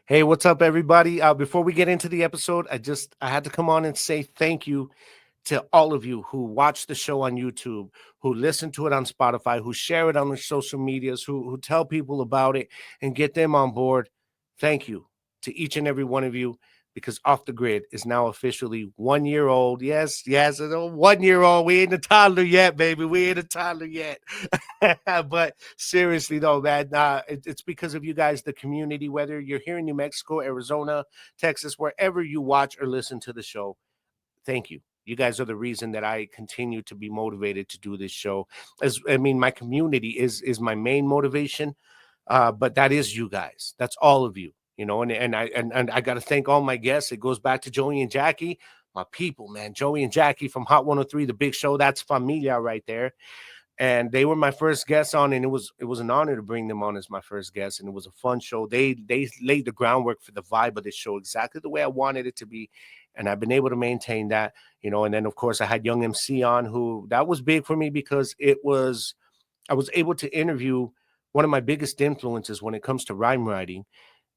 Hey, what's up, everybody? Before we get into the episode, I had to come on and say thank you to all of you who watch the show on YouTube, who listen to it on Spotify, who share it on their social medias, who tell people about it and get them on board. Thank you to each and every one of you because Off the Grid is now officially 1 year old. Yes, yes, it's a 1 year old. We ain't a toddler yet, baby. We ain't a toddler yet. But seriously, though, man, it's because of you guys, the community, whether you're here in New Mexico, Arizona, Texas, wherever you watch or listen to the show. Thank you. You guys are the reason that I continue to be motivated to do this show. My community is my main motivation, but that is you guys. That's all of you. And I got to thank all my guests. It goes back to Joey and Jackie, my people, man. Joey and Jackie from Hot 103, the big show. That's familia right there. And they were my first guests on, and it was an honor to bring them on as my first guest, and it was a fun show. They laid the groundwork for the vibe of the show exactly the way I wanted it to be, and I've been able to maintain that. And then of course I had Young MC on, who that was big for me because I was able to interview one of my biggest influences when it comes to rhyme writing,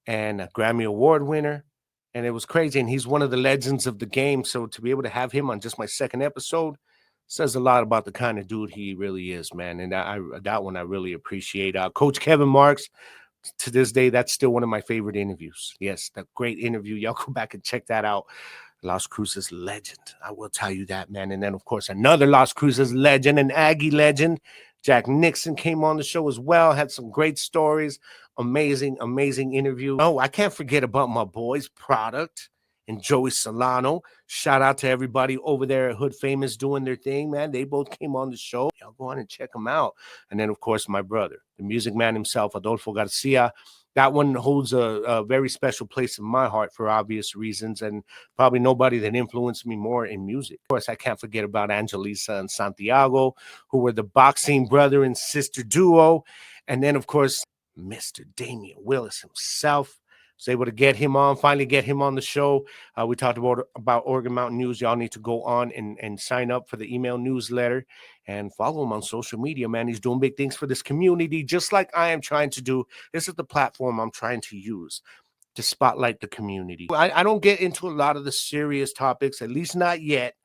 and a Grammy Award winner. And it was crazy. And he's one of the legends of the game. So to be able to have him on just my second episode says a lot about the kind of dude he really is, man. And that one I really appreciate. Coach Kevin Marks, to this day, that's still one of my favorite interviews. Yes, that great interview. Y'all go back and check that out. Las Cruces legend. I will tell you that, man. And then, of course, another Las Cruces legend, an Aggie legend. Jack Nixon came on the show as well, had some great stories. Amazing, amazing interview. Oh, I can't forget about my boys, Product and Joey Solano. Shout out to everybody over there at Hood Famous doing their thing, man. They both came on the show. Y'all go on and check them out. And then, of course, my brother, the music man himself, Adolfo Garcia. That one holds a very special place in my heart for obvious reasons, and probably nobody that influenced me more in music. Of course, I can't forget about Angelisa and Santiago, who were the boxing brother and sister duo. And then, of course, Mr. Damian Willis himself. Was able to get him on, finally get him on the show. We talked about Oregon Mountain News. Y'all need to go on and sign up for the email newsletter and follow him on social media, man. He's doing big things for this community, just like I am trying to do. This is the platform I'm trying to use to spotlight the community. I don't get into a lot of the serious topics, at least not yet.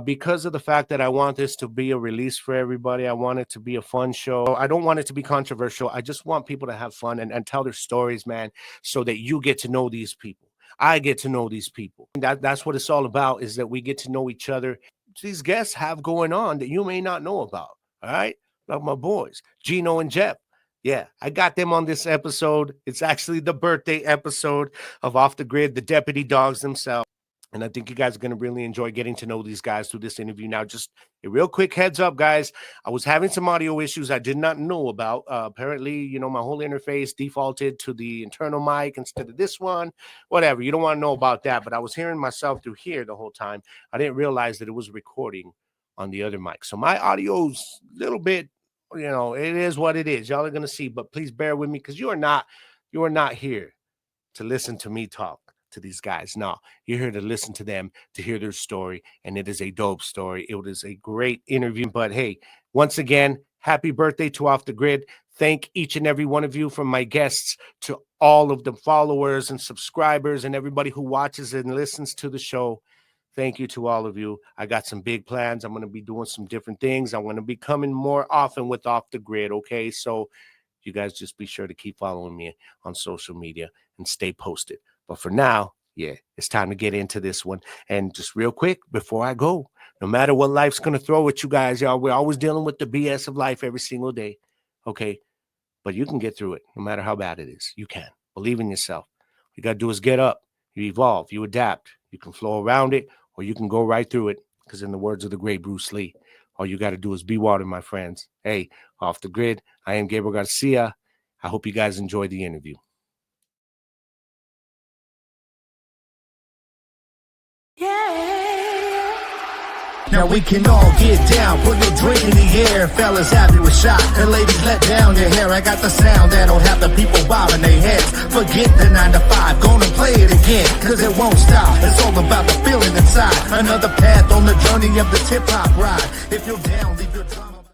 Because of the fact that I want this to be a release for everybody. I want it to be a fun show. I don't want it to be controversial. I just want people to have fun and tell their stories, man, so that you get to know these people. I get to know these people. That's what it's all about, is that we get to know each other. These guests have going on that you may not know about, all right? Like my boys, Gino and Jeff. Yeah, I got them on this episode. It's actually the birthday episode of Off the Grid, the Deputy Dawgz themselves. And I think you guys are going to really enjoy getting to know these guys through this interview. Now, just a real quick heads up, guys. I was having some audio issues I did not know about. Apparently, my whole interface defaulted to the internal mic instead of this one. Whatever. You don't want to know about that. But I was hearing myself through here the whole time. I didn't realize that it was recording on the other mic. So my audio's a little bit, it is what it is. Y'all are going to see. But please bear with me, because you are not here to listen to me talk to these guys. No, you're here to listen to them, to hear their story, and it is a dope story. It was a great interview. But hey, once again, happy birthday to Off the Grid. Thank each and every one of you, from my guests to all of the followers and subscribers and everybody who watches and listens to the show. Thank you to all of you. I got some big plans. I'm going to be doing some different things. I'm going to be coming more often with Off the Grid, okay? So you guys just be sure to keep following me on social media and stay posted. But for now, yeah, it's time to get into this one. And just real quick, before I go, no matter what life's going to throw at you guys, y'all, we're always dealing with the BS of life every single day, okay? But you can get through it, no matter how bad it is. You can. Believe in yourself. All you got to do is get up. You evolve. You adapt. You can flow around it, or you can go right through it, because in the words of the great Bruce Lee, all you got to do is be water, my friends. Hey, Off the Grid, I am Gabriel Garcia. I hope you guys enjoyed the interview. Now we can all get down, put your drink in the air. Fellas happy with shot, and ladies let down your hair. I got the sound that'll have the people bobbing their heads. Forget the 9 to 5, gonna play it again, cause it won't stop. It's all about the feeling inside. Another path on the journey of the hip-hop ride. If you're down, leave your drama.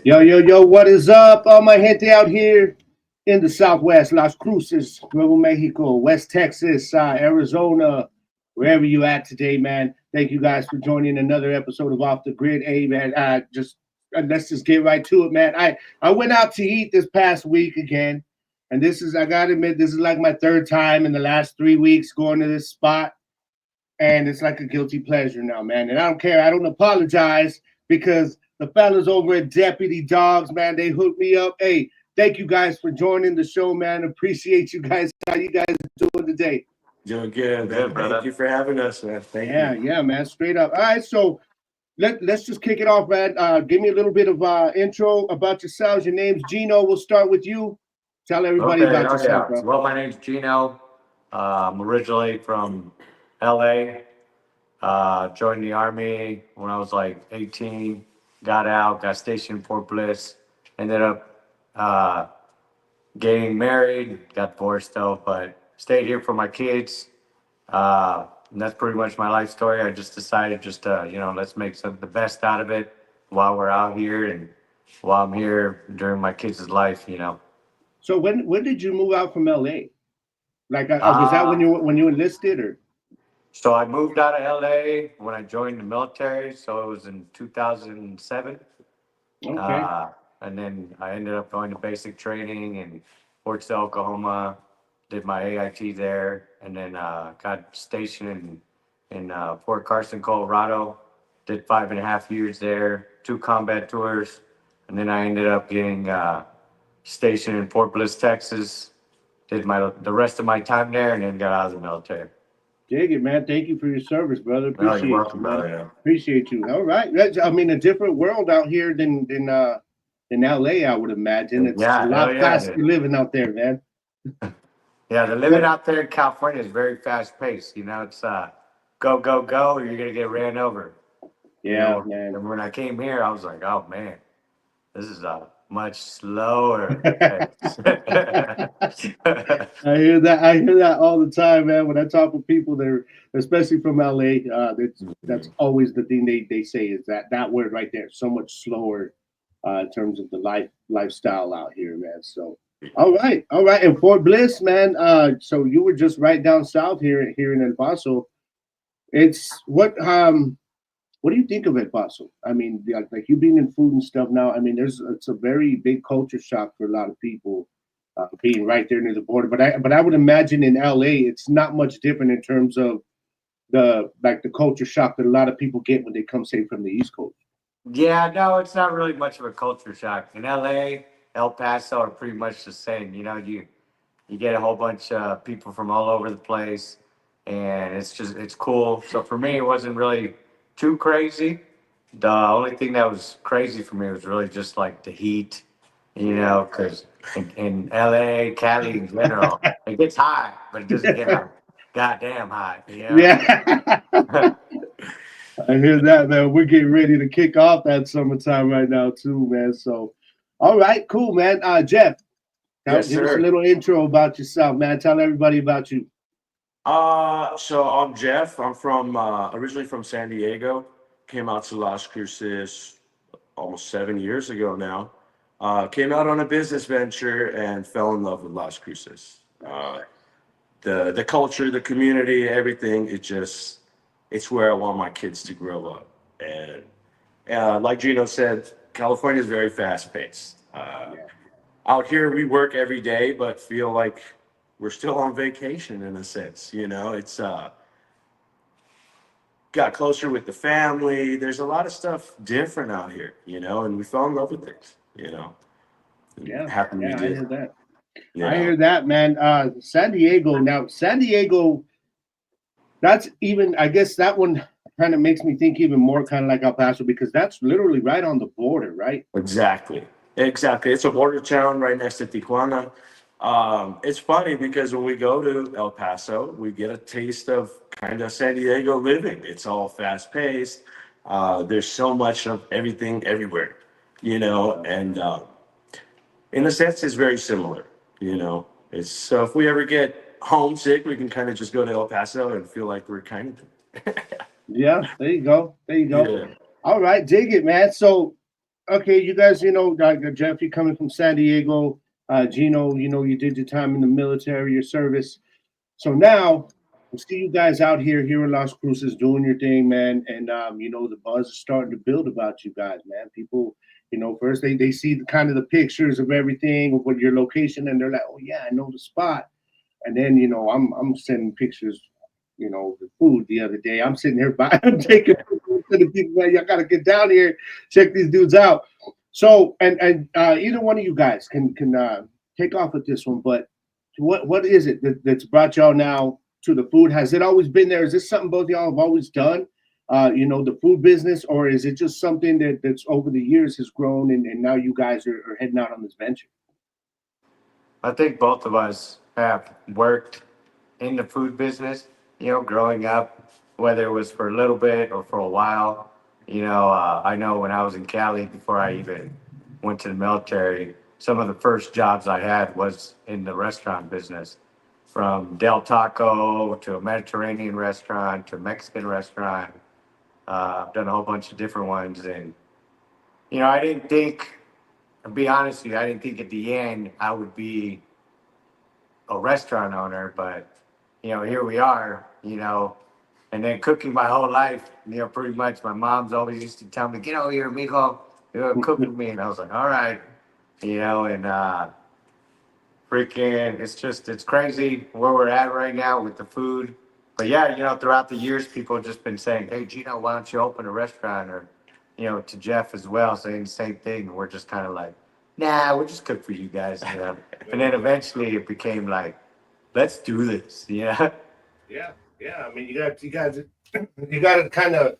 Yo, what is up? All my gente out here in the Southwest, Las Cruces, Nuevo Mexico, West Texas, Arizona, wherever you at today, man. Thank you guys for joining another episode of Off the Grid. Hey, man, let's just get right to it, man. I went out to eat this past week again, and I gotta admit, this is like my third time in the last 3 weeks going to this spot, and it's like a guilty pleasure now, man. And I don't care. I don't apologize because the fellas over at Deputy Dawgz, man, they hooked me up. Hey, thank you guys for joining the show, man. Appreciate you guys. How you guys doing today? Doing good, man. Thank you for having us, man. Thank you. Yeah, man. Straight up. All right, so let's just kick it off, man. Give me a little bit of intro about yourselves. Your name's Gino. We'll start with you. Tell everybody about yourself, bro. Well, my name's Gino. I'm originally from LA. Joined the Army when I was like 18. Got out, got stationed in Fort Bliss. Ended up getting married, got divorced though, but stayed here for my kids. And that's pretty much my life story. I just decided let's make the best out of it while we're out here and while I'm here during my kids' life, So when did you move out from LA? Like, was that when you enlisted, or? So I moved out of LA when I joined the military. So it was in 2007. Okay. And then I ended up going to basic training in Fort Sill, Oklahoma. Did my AIT there, and then got stationed in Fort Carson, Colorado. Did 5.5 years there, 2 combat tours, and then I ended up getting stationed in Fort Bliss, Texas. Did the rest of my time there, and then got out of the military. Dig it, man. Thank you for your service, brother. Appreciate you're welcome, you, man. brother. Yeah. Appreciate you. All right. I mean, a different world out here than LA, I would imagine. It's a lot faster living out there, man. Yeah, the living out there in California is very fast paced. It's go, go, go, or you're going to get ran over. Yeah, man. And when I came here, I was like, oh, man, this is a much slower pace. I hear that all the time, man. When I talk with people that especially from LA, that's always the thing they say is that word right there, so much slower in terms of the lifestyle out here, man. So all right. And Fort Bliss, man. So you were just right down south here in El Paso. It's what do you think of El Paso? I mean, like you being in food and stuff now. I mean, it's a very big culture shock for a lot of people being right there near the border. But I would imagine in LA, it's not much different in terms of the culture shock that a lot of people get when they come, say, from the East Coast. Yeah, no, it's not really much of a culture shock in LA. El Paso are pretty much the same. You get a whole bunch of people from all over the place, and it's cool. So for me, it wasn't really too crazy. The only thing that was crazy for me was really just like the heat, because in LA, Cali in general, it gets hot, but it doesn't get like goddamn hot. Yeah. I hear that, man. We're getting ready to kick off that summertime right now, too, man. So, all right, cool, man. Jeff, give us a little intro about yourself, man. Tell everybody about you. So I'm Jeff. I'm from originally from San Diego. Came out to Las Cruces almost 7 years ago now. Came out on a business venture and fell in love with Las Cruces. The culture, the community, everything. It's where I want my kids to grow up. And like Gino said, California is very fast paced. Out here, we work every day, but feel like we're still on vacation in a sense. It's got closer with the family. There's a lot of stuff different out here, and we fell in love with things, Yeah, happen I did. hear that. Yeah. I hear that, man. San Diego, that's even, I guess that one kind of makes me think even more kind of like El Paso, because that's literally right on the border, right? Exactly. It's a border town right next to Tijuana. It's funny because when we go to El Paso, we get a taste of kind of San Diego living. It's all fast paced. There's so much of everything everywhere, and in a sense, it's very similar, It's so if we ever get homesick, we can kind of just go to El Paso and feel like we're kind of. Yeah, there you go. Yeah. All right, dig it, man. So, okay, you guys, like Jeff, you're coming from San Diego. Gino, you did your time in the military, your service. So now we see you guys out here in Las Cruces doing your thing, man. And the buzz is starting to build about you guys, man. People, first they see the kind of the pictures of everything of what your location, and they're like, oh yeah, I know the spot. And then I'm sending pictures, the food the other day. I'm sitting here buying, I'm taking pictures to the people, man. Y'all gotta get down here, check these dudes out. So and either one of you guys can take off with this one, but what is it that's brought y'all now to the food? Has it always been there? Is this something both y'all have always done? The food business, or is it just something that's over the years has grown and now you guys are heading out on this venture? I think both of us have worked in the food business, growing up, whether it was for a little bit or for a while. I know when I was in Cali, before I even went to the military, some of the first jobs I had was in the restaurant business, from Del Taco to a Mediterranean restaurant to a Mexican restaurant. I've done a whole bunch of different ones. And, I didn't think, to be honest with you, I didn't think at the end I would be a restaurant owner, but here we are, and then cooking my whole life, pretty much my mom's always used to tell me, get over here, mijo, cook with me. And I was like, all right, and freaking, it's crazy where we're at right now with the food. But yeah, throughout the years, people have just been saying, hey, Gino, why don't you open a restaurant? Or, to Jeff as well, saying the same thing. And we're just kind of like, nah, we'll just cook for you guys. And then eventually it became like, let's do this. Yeah. I mean, you got to kind of,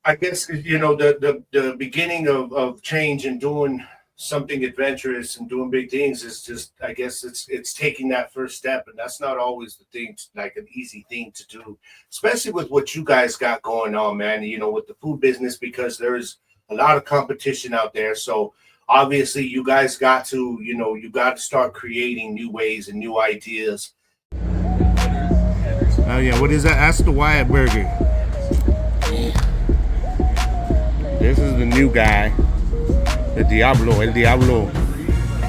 I guess, the beginning of change and doing something adventurous and doing big things is just, I guess it's taking that first step, and that's not always the thing, like an easy thing to do, especially with what you guys got going on, man. With the food business, because there's a lot of competition out there. So obviously, you guys got to, you got to start creating new ways and new ideas. Oh yeah, what is that? That's the Wyatt burger. This is the new guy, the Diablo, El Diablo.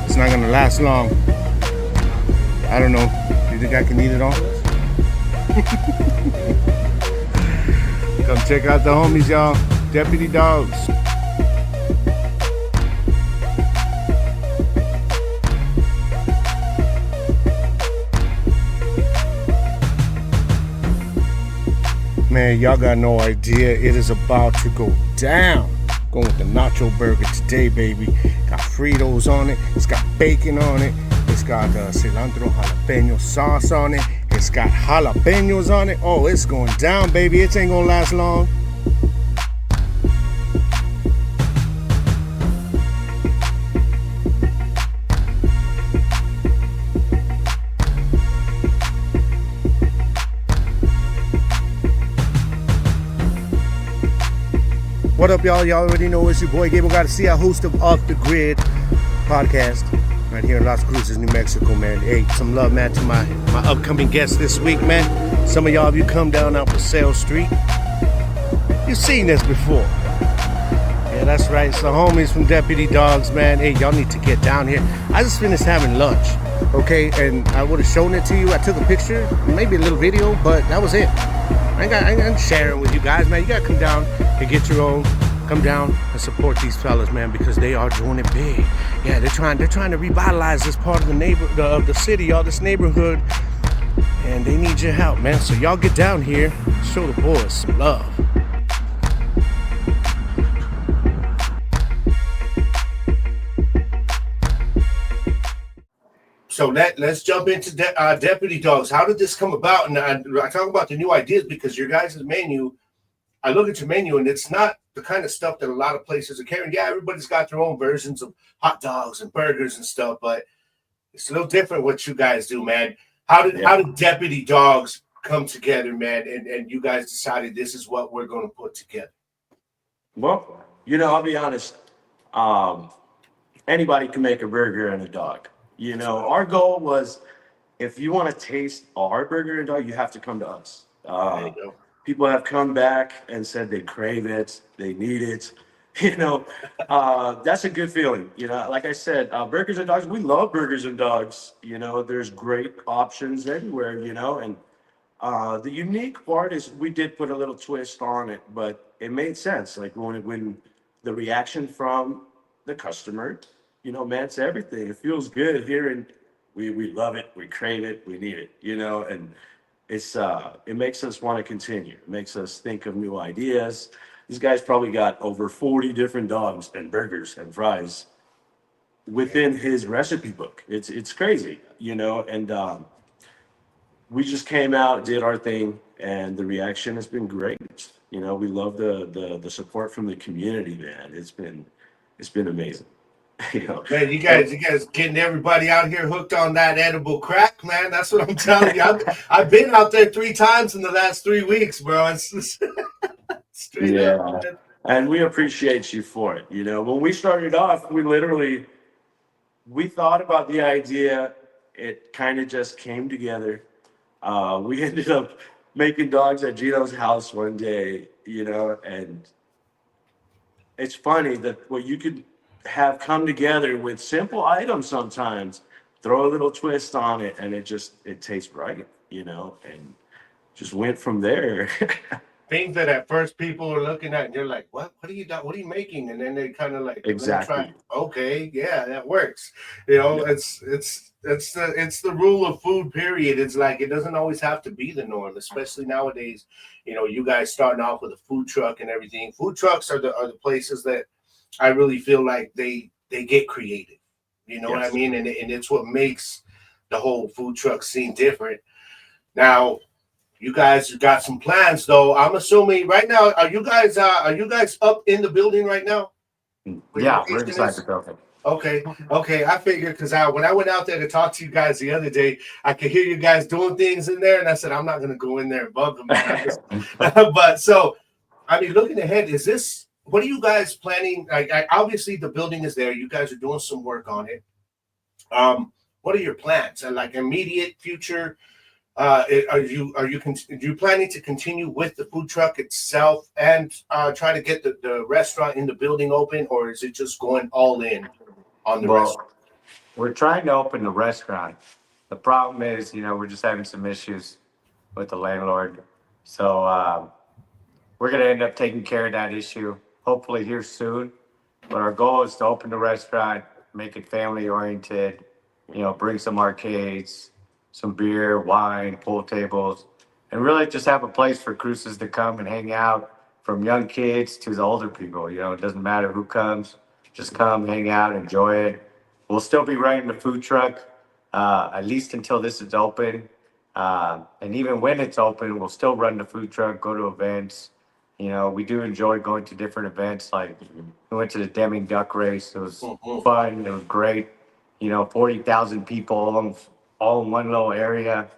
It's not gonna last long. I don't know. Do you think I can eat it all? Come check out the homies, y'all. Deputy Dawgz. Man, y'all got no idea. It is about to go down. Going with the nacho burger today, baby. Got Fritos on it. It's got bacon on it. It's got cilantro jalapeno sauce on it. It's got jalapenos on it. Oh, it's going down, baby. It ain't gonna last long. What up, y'all? Y'all already know it's your boy Gable Garcia, host of Off the Grid podcast, right here in Las Cruces, New Mexico, man. Hey, some love, man, to my upcoming guests this week, man. Some of y'all, if you come down out Paseo Street, you've seen this before. Yeah, that's right. It's the homies from Deputy Dawgz, man. Hey, y'all need to get down here. I just finished having lunch, okay? And I would have shown it to you. I took a picture, maybe a little video, but that was it. I ain't sharing with you guys, man. You gotta come down and get your own. Come down and support these fellas, man, because they are doing it big. Yeah, they're trying to revitalize this part of the city, all this neighborhood, and they need your help, man. So y'all get down here, show the boys some love. So let's jump into Deputy Dawgz. How did this come about? And I talk about the new ideas because your guys' menu, I look at your menu and it's not the kind of stuff that a lot of places are carrying. Yeah, everybody's got their own versions of hot dogs and burgers and stuff, but it's a little different what you guys do, man. How did Deputy Dawgz come together, man, and you guys decided this is what we're going to put together? Well, I'll be honest. Anybody can make a burger and a dog. Our goal was, if you want to taste our burger and dog, you have to come to us. There you go. People have come back and said they crave it, they need it. you know, that's a good feeling. You know, like I said, burgers and dogs, we love burgers and dogs. You know, there's great options everywhere, you know, and the unique part is we did put a little twist on it, but it made sense. Like when the reaction from the customer, you know, man, it's everything. It feels good here, and we love it, we crave it, we need it, you know, and it makes us want to continue. It makes us think of new ideas. This guy's probably got over 40 different dogs and burgers and fries within his recipe book. It's crazy, you know, and we just came out, did our thing, and the reaction has been great. You know, we love the support from the community, man. It's been amazing. You know, Man, and you guys getting everybody out here hooked on that edible crack, man. That's what I'm telling you. I've been out there 3 times in the last 3 weeks, bro. It's straight up, yeah, man. and we appreciate you for it. You know, when we started off, we thought about the idea. It kind of just came together. We ended up making dogs at Gino's house one day, you know, and it's funny that what you could have come together with simple items sometimes, throw a little twist on it, and it tastes right, you know, and just went from there. Things that at first people are looking at and they're like, what are you doing? What are you making? And then they kind of like, let me try. Exactly. Okay, yeah, that works. You know, Yeah. it's the rule of food, period. It's like it doesn't always have to be the norm, especially nowadays. You know, you guys starting off with a food truck and everything. Food trucks are the places that I really feel like they get creative. You know what I Yes. mean? And it's what makes the whole food truck scene different. Now, you guys got some plans, though. I'm assuming right now. Are you guys up in the building right now? Where your Yeah, we're location inside the is? building. Okay, okay. I figured because when I went out there to talk to you guys the other day, I could hear you guys doing things in there, and I said I'm not gonna go in there and bug them, man. I'm just, but so I mean, looking ahead, is this what are you guys planning? Obviously, the building is there. You guys are doing some work on it. What are your plans? Like immediate future? Are you planning to continue with the food truck itself and try to get the restaurant in the building open, or is it just going all in on the restaurant? Well, we're trying to open the restaurant. The problem is, we're just having some issues with the landlord. So we're going to end up taking care of that issue hopefully here soon. But our goal is to open the restaurant, make it family oriented, bring some arcades, some beer, wine, pool tables, and really just have a place for cruises to come and hang out from young kids to the older people. It doesn't matter who comes, just come, hang out, enjoy it. We'll still be running the food truck at least until this is open. And even when it's open, we'll still run the food truck, go to events. We do enjoy going to different events. Like we went to the Deming Duck Race. It was fun. It was great. 40,000 people all in one little area.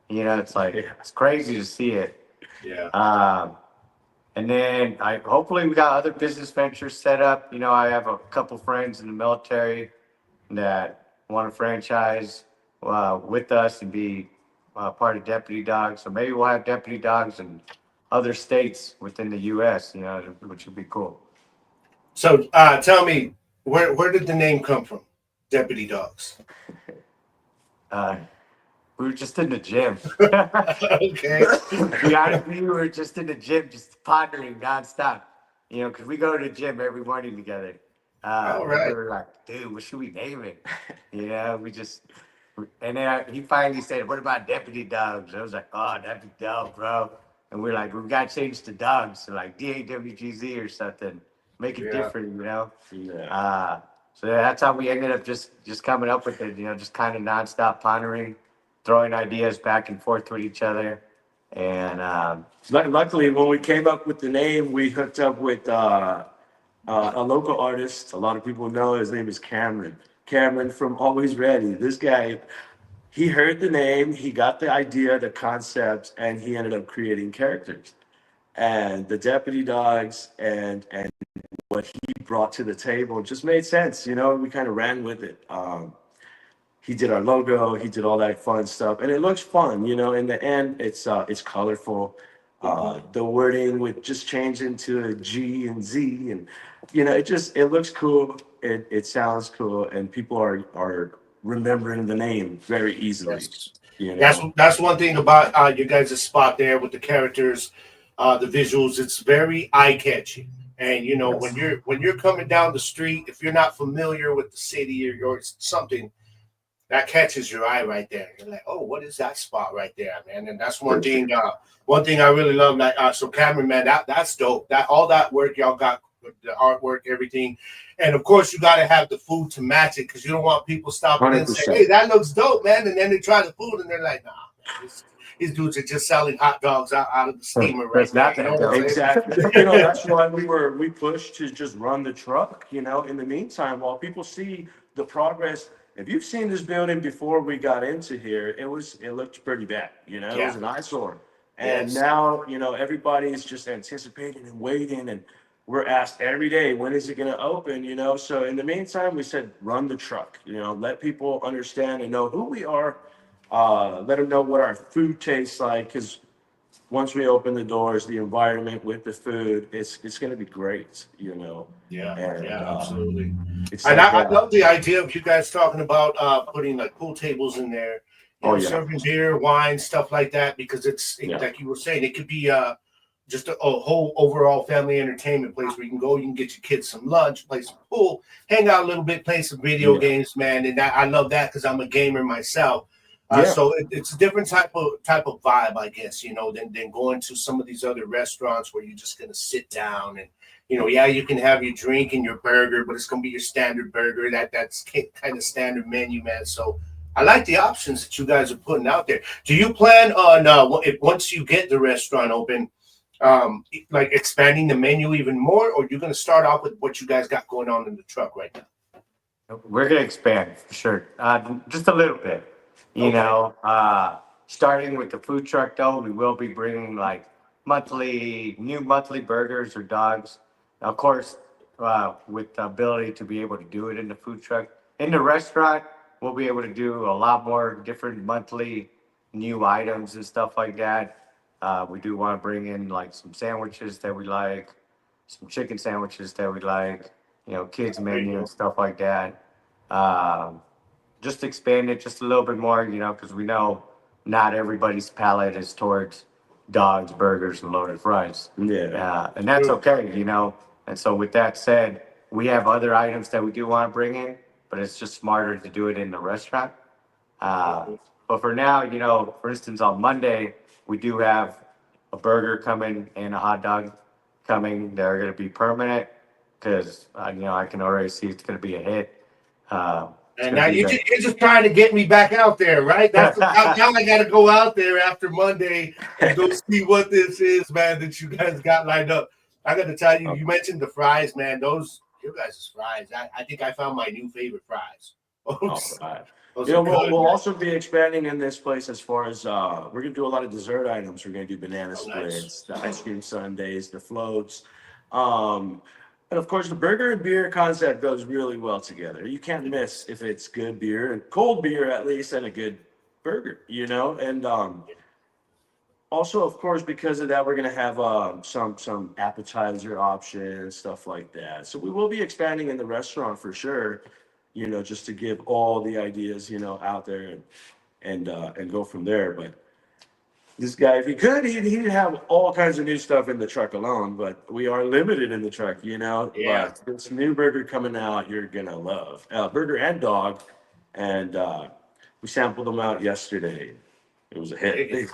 It's like, it's crazy to see it. Yeah. And then hopefully we got other business ventures set up. I have a couple friends in the military that want to franchise with us and be part of Deputy Dawgz. So maybe we'll have Deputy Dawgz in other states within the U.S., which would be cool. So tell me, where did the name come from, Deputy Dawgz? We were just in the gym. Okay. We were just in the gym, just pondering nonstop. Because we go to the gym every morning together. All right. We were like, dude, what should we name it? And then he finally said, what about Deputy Dawgz? I was like, oh, that'd be dope, bro. And we're like, we got to change to Dawgz, so like DAWGZ or something. Make it different, Yeah. So that's how we ended up just coming up with it, just kind of nonstop pondering, throwing ideas back and forth with each other. And Luckily, when we came up with the name, we hooked up with a local artist. A lot of people know his name is Cameron. Cameron from Always Ready. This guy, he heard the name, he got the idea, the concept, and he ended up creating characters. And the Deputy Dawgz and what he brought to the table just made sense. We kind of ran with it. He did our logo, he did all that fun stuff, and it looks fun. In the end, it's colorful. The wording would just change into a G and Z, and it looks cool. It sounds cool, and people are remembering the name very easily. Yes. You That's know, that's one thing about you guys' spot there with the characters, the visuals. It's very eye catching, and when yes. you're coming down the street, if you're not familiar with the city or something, that catches your eye right there. You're like, oh, what is that spot right there, man? And that's one For sure. thing. One thing I really love. Like, so Cameron, man, that's dope. That all that work y'all got, with the artwork, everything, and of course you got to have the food to match it because you don't want people stopping in and saying, 100%. hey, that looks dope, man, and then they try the food and they're like, nah, man, these dudes are just selling hot dogs out of the steamer right That's there. not You know that what I'm dope. saying? Exactly. That's why we pushed to just run the truck, in the meantime, while people see the progress. If you've seen this building before we got into here, it looked pretty bad, it Yeah. was an eyesore. And Yes. now, everybody's just anticipating and waiting, and we're asked every day, when is it gonna open, So in the meantime, we said run the truck, let people understand and know who we are, let them know what our food tastes like, because once we open the doors, the environment with the food, it's going to be great, Yeah. And Yeah. Absolutely. it's And like, I love the idea of you guys talking about putting like pool tables in there, oh yeah, serving beer, wine, stuff like that, because yeah, like you were saying, it could be just a whole overall family entertainment place where you can get your kids some lunch, play some pool, hang out a little bit, play some video yeah, games, man. And I love that because I'm a gamer myself. yeah, So it's a different type of vibe, I guess, than going to some of these other restaurants where you're just gonna sit down and yeah, you can have your drink and your burger, but it's gonna be your standard burger. That's kind of standard menu, man. So I like the options that you guys are putting out there. Do you plan on once you get the restaurant open, like expanding the menu even more, or you're gonna start off with what you guys got going on in the truck right now? We're gonna expand for sure, just a little bit. Okay. Starting with the food truck though, we will be bringing like new monthly burgers or dogs. Of course, with the ability to be able to do it in the food truck. In the restaurant, we'll be able to do a lot more different monthly new items and stuff like that. We do want to bring in like some sandwiches that we like, some chicken sandwiches that we like, kids There you menu and go. stuff like that. Um, just expand it just a little bit more, because we know not everybody's palate is towards dogs, burgers, and loaded fries. yeah, And that's True. okay. And so with that said, we have other items that we do want to bring in, but it's just smarter to do it in the restaurant. But for now, for instance, on Monday, we do have a burger coming and a hot dog coming. They're going to be permanent because, I can already see it's going to be a hit. It's And going now to be you're just trying to get me back out there, right? Now I got to go out there after Monday and go see what this is, man, that you guys got lined up. I got to tell you, you mentioned the fries, man. Those you guys' fries. I think I found my new favorite fries. all Those, right. those are good, We'll man. also be expanding in this place as far as we're gonna do a lot of dessert items. We're gonna do banana Oh, nice. splits, the ice cream sundaes, the floats, um, and of course the burger and beer concept goes really well together. You can't miss if it's good beer and cold beer at least, and a good burger. And also, of course, because of that, we're gonna have some appetizer options, stuff like that. So we will be expanding in the restaurant for sure. Just to give all the ideas, out there and go from there. But this guy, if he could, he'd have all kinds of new stuff in the truck alone. But we are limited in the truck. Yeah. But this new burger coming out, you're gonna love burger and dog, and we sampled them out yesterday. It was a hit.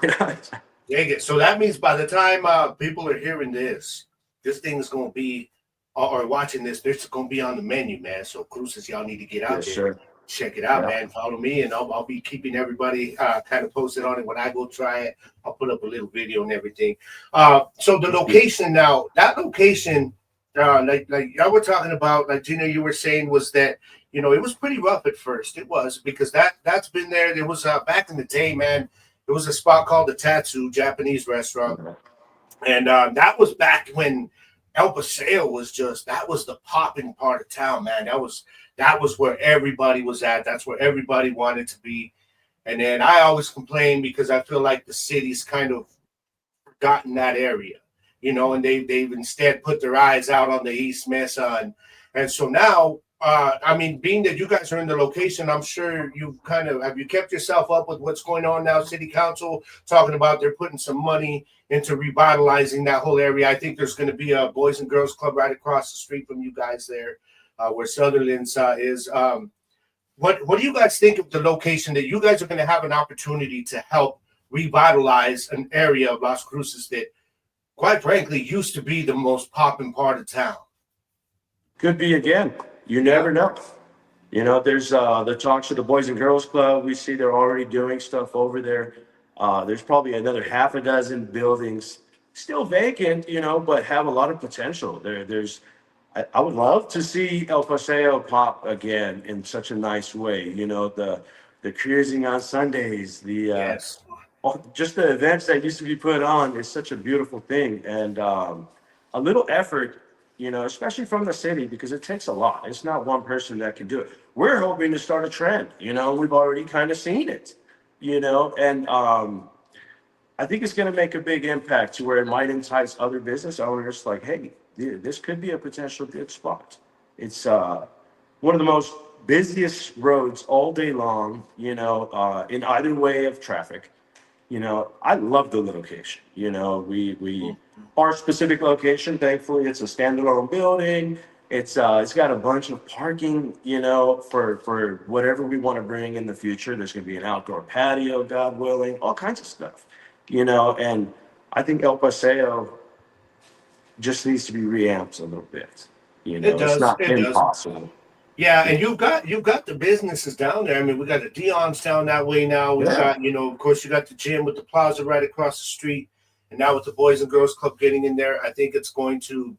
Dang it. So that means by the time people are hearing this thing's gonna be or watching this gonna be on the menu, man. So Cruces, y'all need to get out Yes, there, sir. check it out, Yeah. man. Follow me, and I'll be keeping everybody kind of posted on it. When I go try it, I'll put up a little video and everything. So the location now, that location, like y'all were talking about, like Gino, you were saying was that it was pretty rough at first. It was because that's been there. There was back in the day, man. There was a spot called the Tattoo Japanese restaurant, and that was back when El Paseo that was the popping part of town, man. That was where everybody was at. That's where everybody wanted to be. And then I always complain because I feel like the city's kind of forgotten that area, you know, and they've instead put their eyes out on the East Mesa, and so now. I mean, being that you guys are in the location, I'm sure you've have you kept yourself up with what's going on now? City Council talking about they're putting some money into revitalizing that whole area. I think there's going to be a Boys and Girls Club right across the street from you guys there, where Sutherland's is. What do you guys think of the location that you guys are going to have an opportunity to help revitalize an area of Las Cruces that, quite frankly, used to be the most popping part of town? Could be again. You never know. You know, there's the talks of the Boys and Girls Club. We see they're already doing stuff over there. There's probably another half a dozen buildings still vacant, you know, but have a lot of potential. I would love to see El Paseo pop again in such a nice way. You know, the cruising on Sundays, Yes. Just the events that used to be put on is such a beautiful thing, and a little effort, you know, especially from the city, because it takes a lot. It's not one person that can do it. We're hoping to start a trend, you know, we've already kind of seen it, you know, and I think it's going to make a big impact to where it might entice other business owners like, hey, this could be a potential good spot. It's one of the most busiest roads all day long, you know, in either way of traffic. You know, I love the location. You know, our specific location, thankfully, it's a standalone building. It's got a bunch of parking, you know, for whatever we want to bring in the future. There's going to be an outdoor patio, God willing, all kinds of stuff, you know. And I think El Paseo just needs to be reamped a little bit. You know, It does. it's not It does. impossible. Yeah, and you've got the businesses down there. I mean, we got the Dion's down that way now. We've got, you know, of course, you got the gym with the plaza right across the street, and now with the Boys and Girls Club getting in there, I think it's going to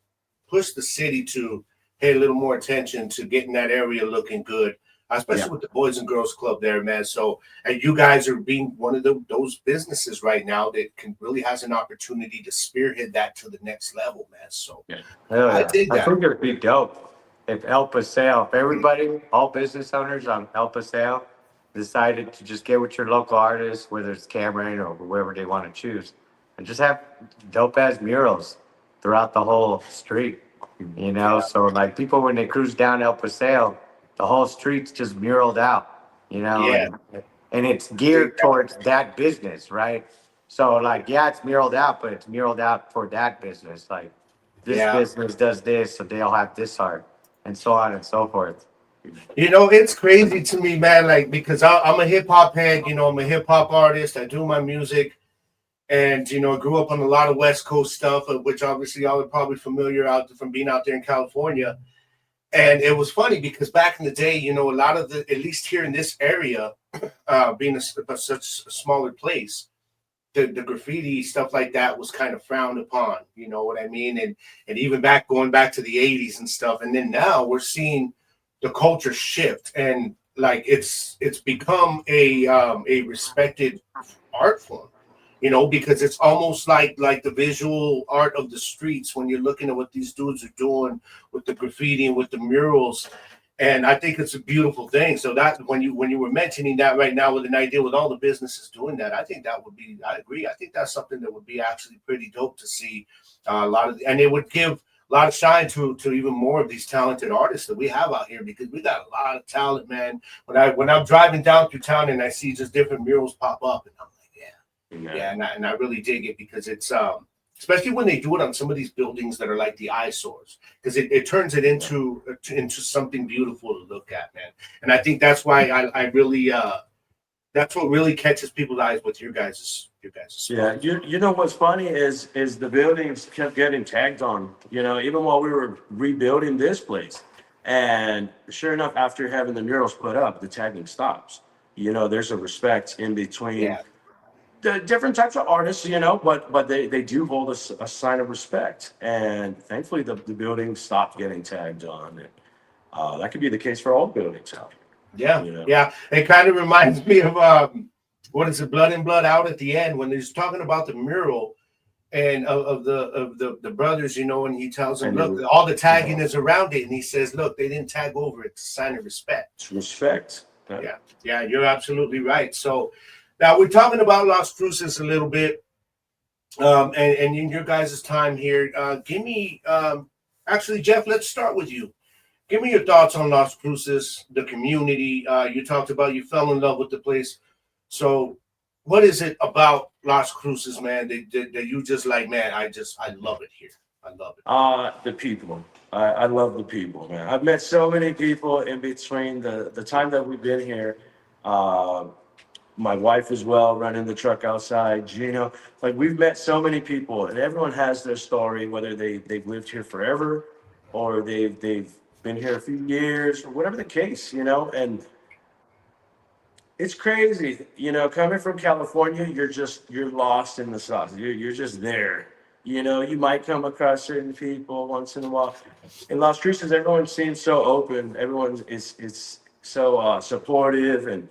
push the city to pay a little more attention to getting that area looking good, especially with the Boys and Girls Club there, man. So, and you guys are being one of those businesses right now that really has an opportunity to spearhead that to the next level, man. So, I dig that. I think it'd be dope if El Paseo, if everybody, all business owners on El Paseo decided to just get with your local artists, whether it's Cameron or whoever they want to choose, and just have dope ass murals throughout the whole street, you know? So like people, when they cruise down El Paseo, the whole street's just muraled out, you know? Yeah. And it's geared towards that business, right? So like, yeah, it's muraled out, but it's muraled out for that business. Like this business does this, so they'll have this art, and so on and so forth. You know, it's crazy to me, man, like, because I'm a hip-hop head, you know, I'm a hip-hop artist, I do my music, and, you know, I grew up on a lot of West Coast stuff, of which obviously y'all are probably familiar from being out there in California. And it was funny because back in the day, you know, a lot of at least here in this area, being such a smaller place, the graffiti stuff like that was kind of frowned upon, you know what I mean? And even going back to the 80s and stuff. And then now we're seeing the culture shift, and like it's become a respected art form, you know, because it's almost like the visual art of the streets when you're looking at what these dudes are doing with the graffiti and with the murals. And I think it's a beautiful thing. So that when you were mentioning that right now with an idea with all the businesses doing that, I think that would be, I agree. I think that's something that would be actually pretty dope to see and it would give a lot of shine to even more of these talented artists that we have out here, because we got a lot of talent, man. When I'm driving down through town and I see just different murals pop up, and I'm like, yeah, and I really dig it, because it's especially when they do it on some of these buildings that are like the eyesores, because it turns it into something beautiful to look at, man. And I think that's why I really that's what really catches people's eyes with your guys' Yeah, you know what's funny is the buildings kept getting tagged on, you know, even while we were rebuilding this place. And sure enough, after having the murals put up, the tagging stops. You know, there's a respect in between the different types of artists, you know, but they do hold a sign of respect. And thankfully the building stopped getting tagged on. And that could be the case for all buildings out here. Yeah, you know? yeah. It kind of reminds me of what is it, Blood in Blood Out at the end, when he's talking about the mural and of the brothers, you know, and he tells them, look, all the tagging is around it, and he says, look, they didn't tag over it, it's a sign of respect. It's respect. Yeah, you're absolutely right. So now we're talking about Las Cruces a little bit. And in your guys' time here, give me actually, Jeff, let's start with you. Give me your thoughts on Las Cruces, the community. You talked about you fell in love with the place. So, what is it about Las Cruces, man, that you just like, man, I love it here. I love it. The people. I love the people, man. I've met so many people in between the time that we've been here. Uh, my wife as well, running the truck outside, Gino. Like we've met so many people, and everyone has their story, whether they've lived here forever or they've been here a few years or whatever the case, and it's crazy, coming from California, you're lost in the sauce. You're just there. You might come across certain people once in a while. In Las Cruces, everyone seems so open. Everyone is so supportive, and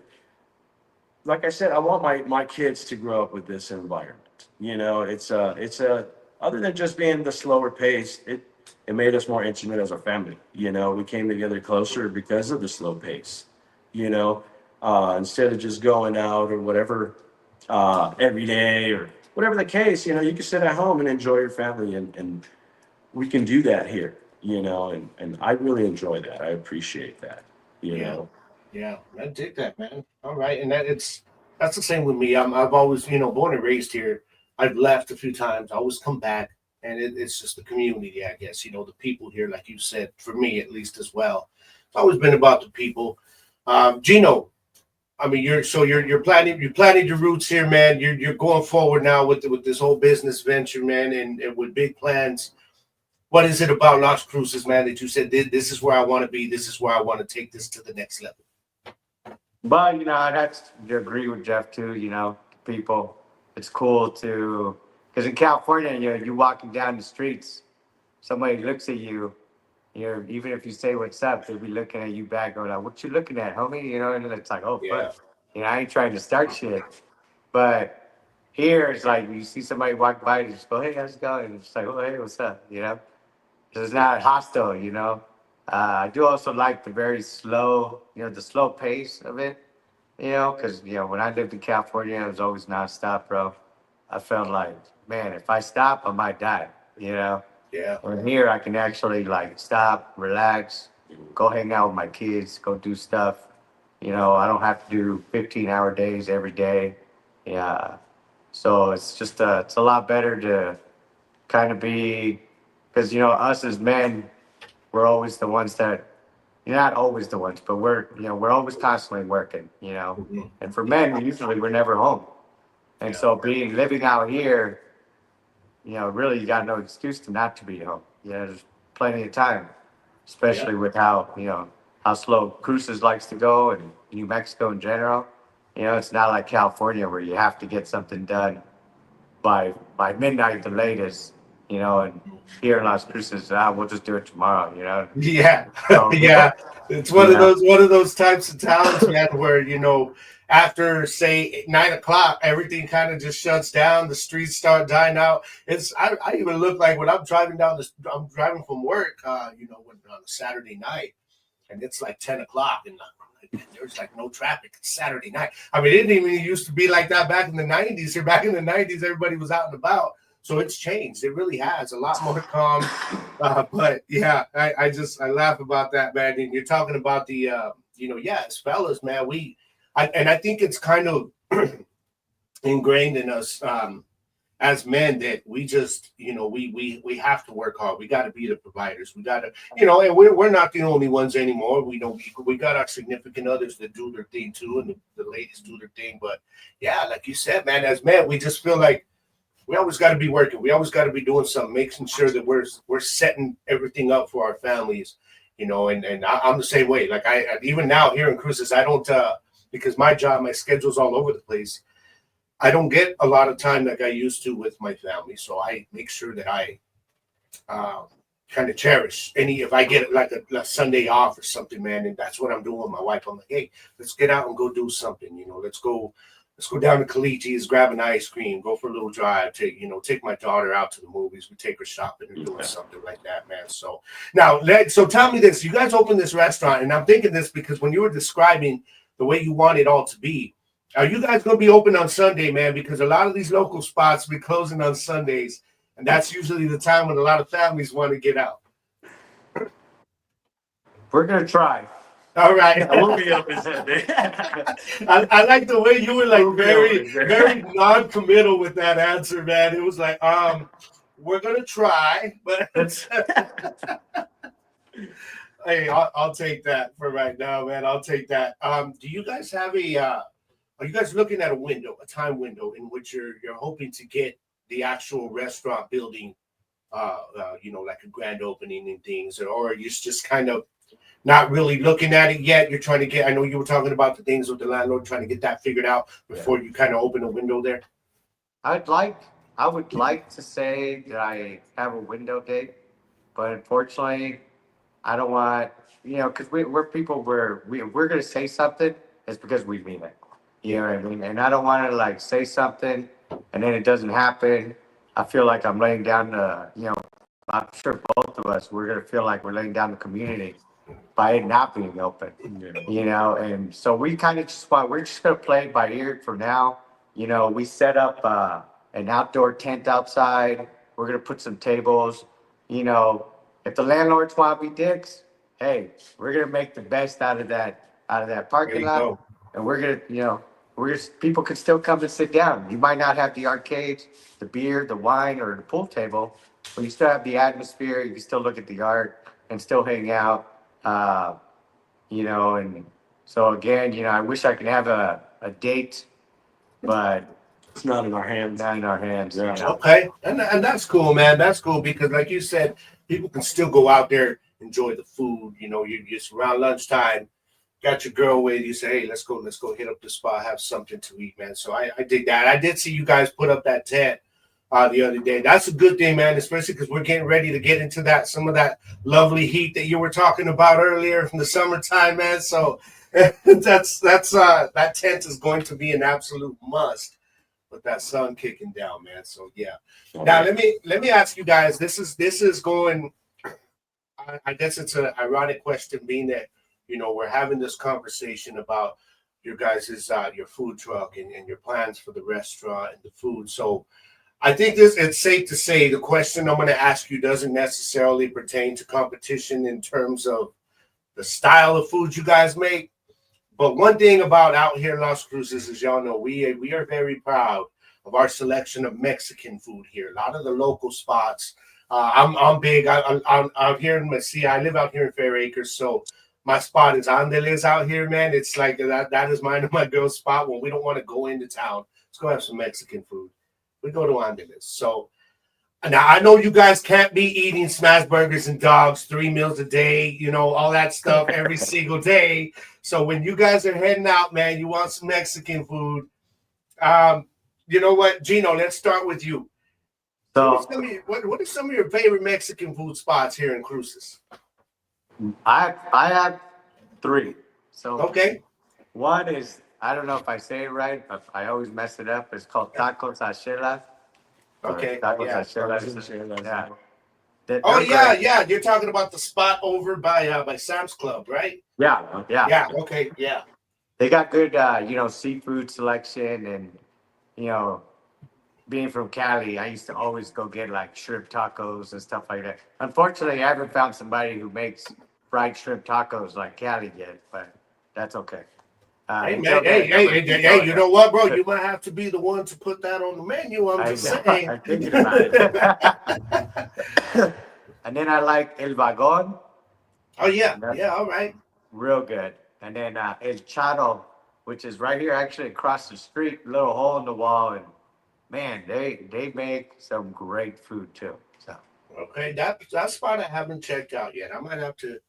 like I said, I want my kids to grow up with this environment. It's other than just being the slower pace, it made us more intimate as a family. We came together closer because of the slow pace. Instead of just going out or whatever every day or whatever the case, you can sit at home and enjoy your family, and we can do that here. And I really enjoy that. I appreciate that. You Yeah. know. Yeah, I dig that, man. All right, and that's the same with me. I've always, born and raised here. I've left a few times. I always come back, and it's just the community, I guess. The people here, like you said, for me at least as well. It's always been about the people. Gino, I mean, you're planning your roots here, man. You're going forward now with this whole business venture, man, and with big plans. What is it about Las Cruces, man, that you said this is where I want to be? This is where I want to take this to the next level. But I'd have to agree with Jeff too. People, it's cool to because in California, you're walking down the streets, somebody looks at you. Even if you say what's up, they'll be looking at you back, going like, "What you looking at, homie?" And it's like, "Oh, Yeah. fuck." I ain't trying to start shit, but here it's like you see somebody walk by, you just go, "Hey, how's it going?" And it's like, "Oh, hey, what's up?" 'Cause it's not hostile. I do also like the very slow, the slow pace of it. Because when I lived in California, it was always nonstop, bro. I felt like, man, if I stop, I might die. Yeah. Or here, I can actually like stop, relax, go hang out with my kids, go do stuff. I don't have to do 15-hour days every day. Yeah. So it's a lot better to kind of be, because us as men, we're always the ones that you're not always the ones, but we're always constantly working. Mhm. And for men, we're never home. And Yeah. so living out here, really you got no excuse to not to be home. There's plenty of time, especially with how slow Cruces likes to go and New Mexico in general. It's not like California where you have to get something done by midnight the latest. And here in Las Cruces, we'll just do it tomorrow. Yeah, So, yeah. It's yeah. one of those types of towns, man, where after say 9 o'clock, everything kind of just shuts down. The streets start dying out. I even look like when I'm driving I'm driving from work, on a Saturday night, and it's like 10 o'clock, and I'm like, there's like no traffic. It's Saturday night. I mean, it didn't even used to be like that back in the '90s. Here, back in the '90s, everybody was out and about. So it's changed. It really has a lot more calm. But yeah, I laugh about that, man. And you're talking about the, as fellas, man, I think it's kind of ingrained in us as men that we just, we have to work hard. We got to be the providers. We got to, and we're not the only ones anymore. We know we got our significant others that do their thing too, and the ladies do their thing. But yeah, like you said, man, as men, we just feel like we always got to be working. We always got to be doing something, making sure that we're setting everything up for our families, and I'm the same way. Like I even now here in Cruces, I don't because my schedule's all over the place. I don't get a lot of time like I used to with my family, so I make sure that I kind of cherish if I get like a Sunday off or something, man. And that's what I'm doing with my wife. I'm like, hey, let's get out and go do something. Let's go down to Kalichi's, grab an ice cream, go for a little drive, take my daughter out to the movies. We take her shopping or doing something like that, man. So now, so tell me this. You guys opened this restaurant, and I'm thinking this because when you were describing the way you want it all to be, Are you guys gonna be open on Sunday, man? Because a lot of these local spots be closing on Sundays, and that's usually the time when a lot of families want to get out. We're gonna try. All right. I will be open Sunday. I like the way you were like We'll be very, open. very non-committal with that answer, man. It was like, we're gonna try, but hey, I'll take that for right now, man. I'll take that. Do you guys have are you guys looking at a time window in which you're hoping to get the actual restaurant building, like a grand opening and things, or are you just kind of not really looking at it yet? You're trying to get, I know you were talking about the things with the landlord, trying to get that figured out before you kind of open a window there. I would like to say that I have a window date, but unfortunately, I don't want, because we're people where we're gonna say something, it's because we mean it. You know what I mean? And I don't want to like say something and then it doesn't happen. I feel like I'm laying down I'm sure both of us, we're gonna feel like we're laying down the community by it not being open. And so we're just gonna play it by ear for now. We set up an outdoor tent outside. We're gonna put some tables. If the landlords want to be dicks, hey, we're gonna make the best out of that parking lot, Go. and we're gonna, people can still come and sit down. You might not have the arcades, the beer, the wine, or the pool table, but you still have the atmosphere. You can still look at the art and still hang out. And so again, I wish I could have a date, but It's not in our hands. not in our hands. Yeah. Okay, and that's cool, man. That's cool because, like you said, people can still go out there, enjoy the food. You just around lunchtime, got your girl with you. Say, hey, let's go hit up the spot, have something to eat, man. So I dig that. I did see you guys put up that tent the other day. That's a good thing, man. Especially because we're getting ready to get into some of that lovely heat that you were talking about earlier from the summertime, man. So that tent is going to be an absolute must. With that sun kicking down, man. So yeah. Now let me ask you guys. This is going. I guess it's an ironic question, being that we're having this conversation about your guys' your food truck and your plans for the restaurant and the food. So I think it's safe to say the question I'm going to ask you doesn't necessarily pertain to competition in terms of the style of food you guys make. But one thing about out here in Las Cruces, as y'all know, we are very proud of our selection of Mexican food here. A lot of the local spots. I'm big. I'm out here in I live out here in Fair Acres, so my spot is Andeles out here, man. It's like that is mine and my girl's spot when we don't want to go into town. Let's go have some Mexican food. We go to Andeles. So now I know you guys can't be eating Smashburgers and Dawgz 3 meals a day, all that stuff every single day. So when you guys are heading out, man, you want some Mexican food. You know what, Gino? Let's start with you. So What are some of your favorite Mexican food spots here in Cruces? I have 3. So Okay. one is, I don't know if I say it right, but I always mess it up. It's called Tacos Ashela. Okay. Tacos Yeah. Ashela. Yeah. Oh They're yeah, great. yeah. You're talking about the spot over by Sam's Club, right? Yeah. Yeah. Okay. Yeah. They got good, seafood selection, and being from Cali, I used to always go get like shrimp tacos and stuff like that. Unfortunately, I haven't found somebody who makes fried shrimp tacos like Cali yet, but that's okay. Hey man, hey! You know what, bro? You might have to be the one to put that on the menu. I'm just saying. I'm thinking about it. And then I like El Vagon. Oh yeah, yeah. All right. Real good. And then El Chado, which is right here, actually across the street, little hole in the wall, and man, they make some great food too. So Okay, that spot I haven't checked out yet. I might have to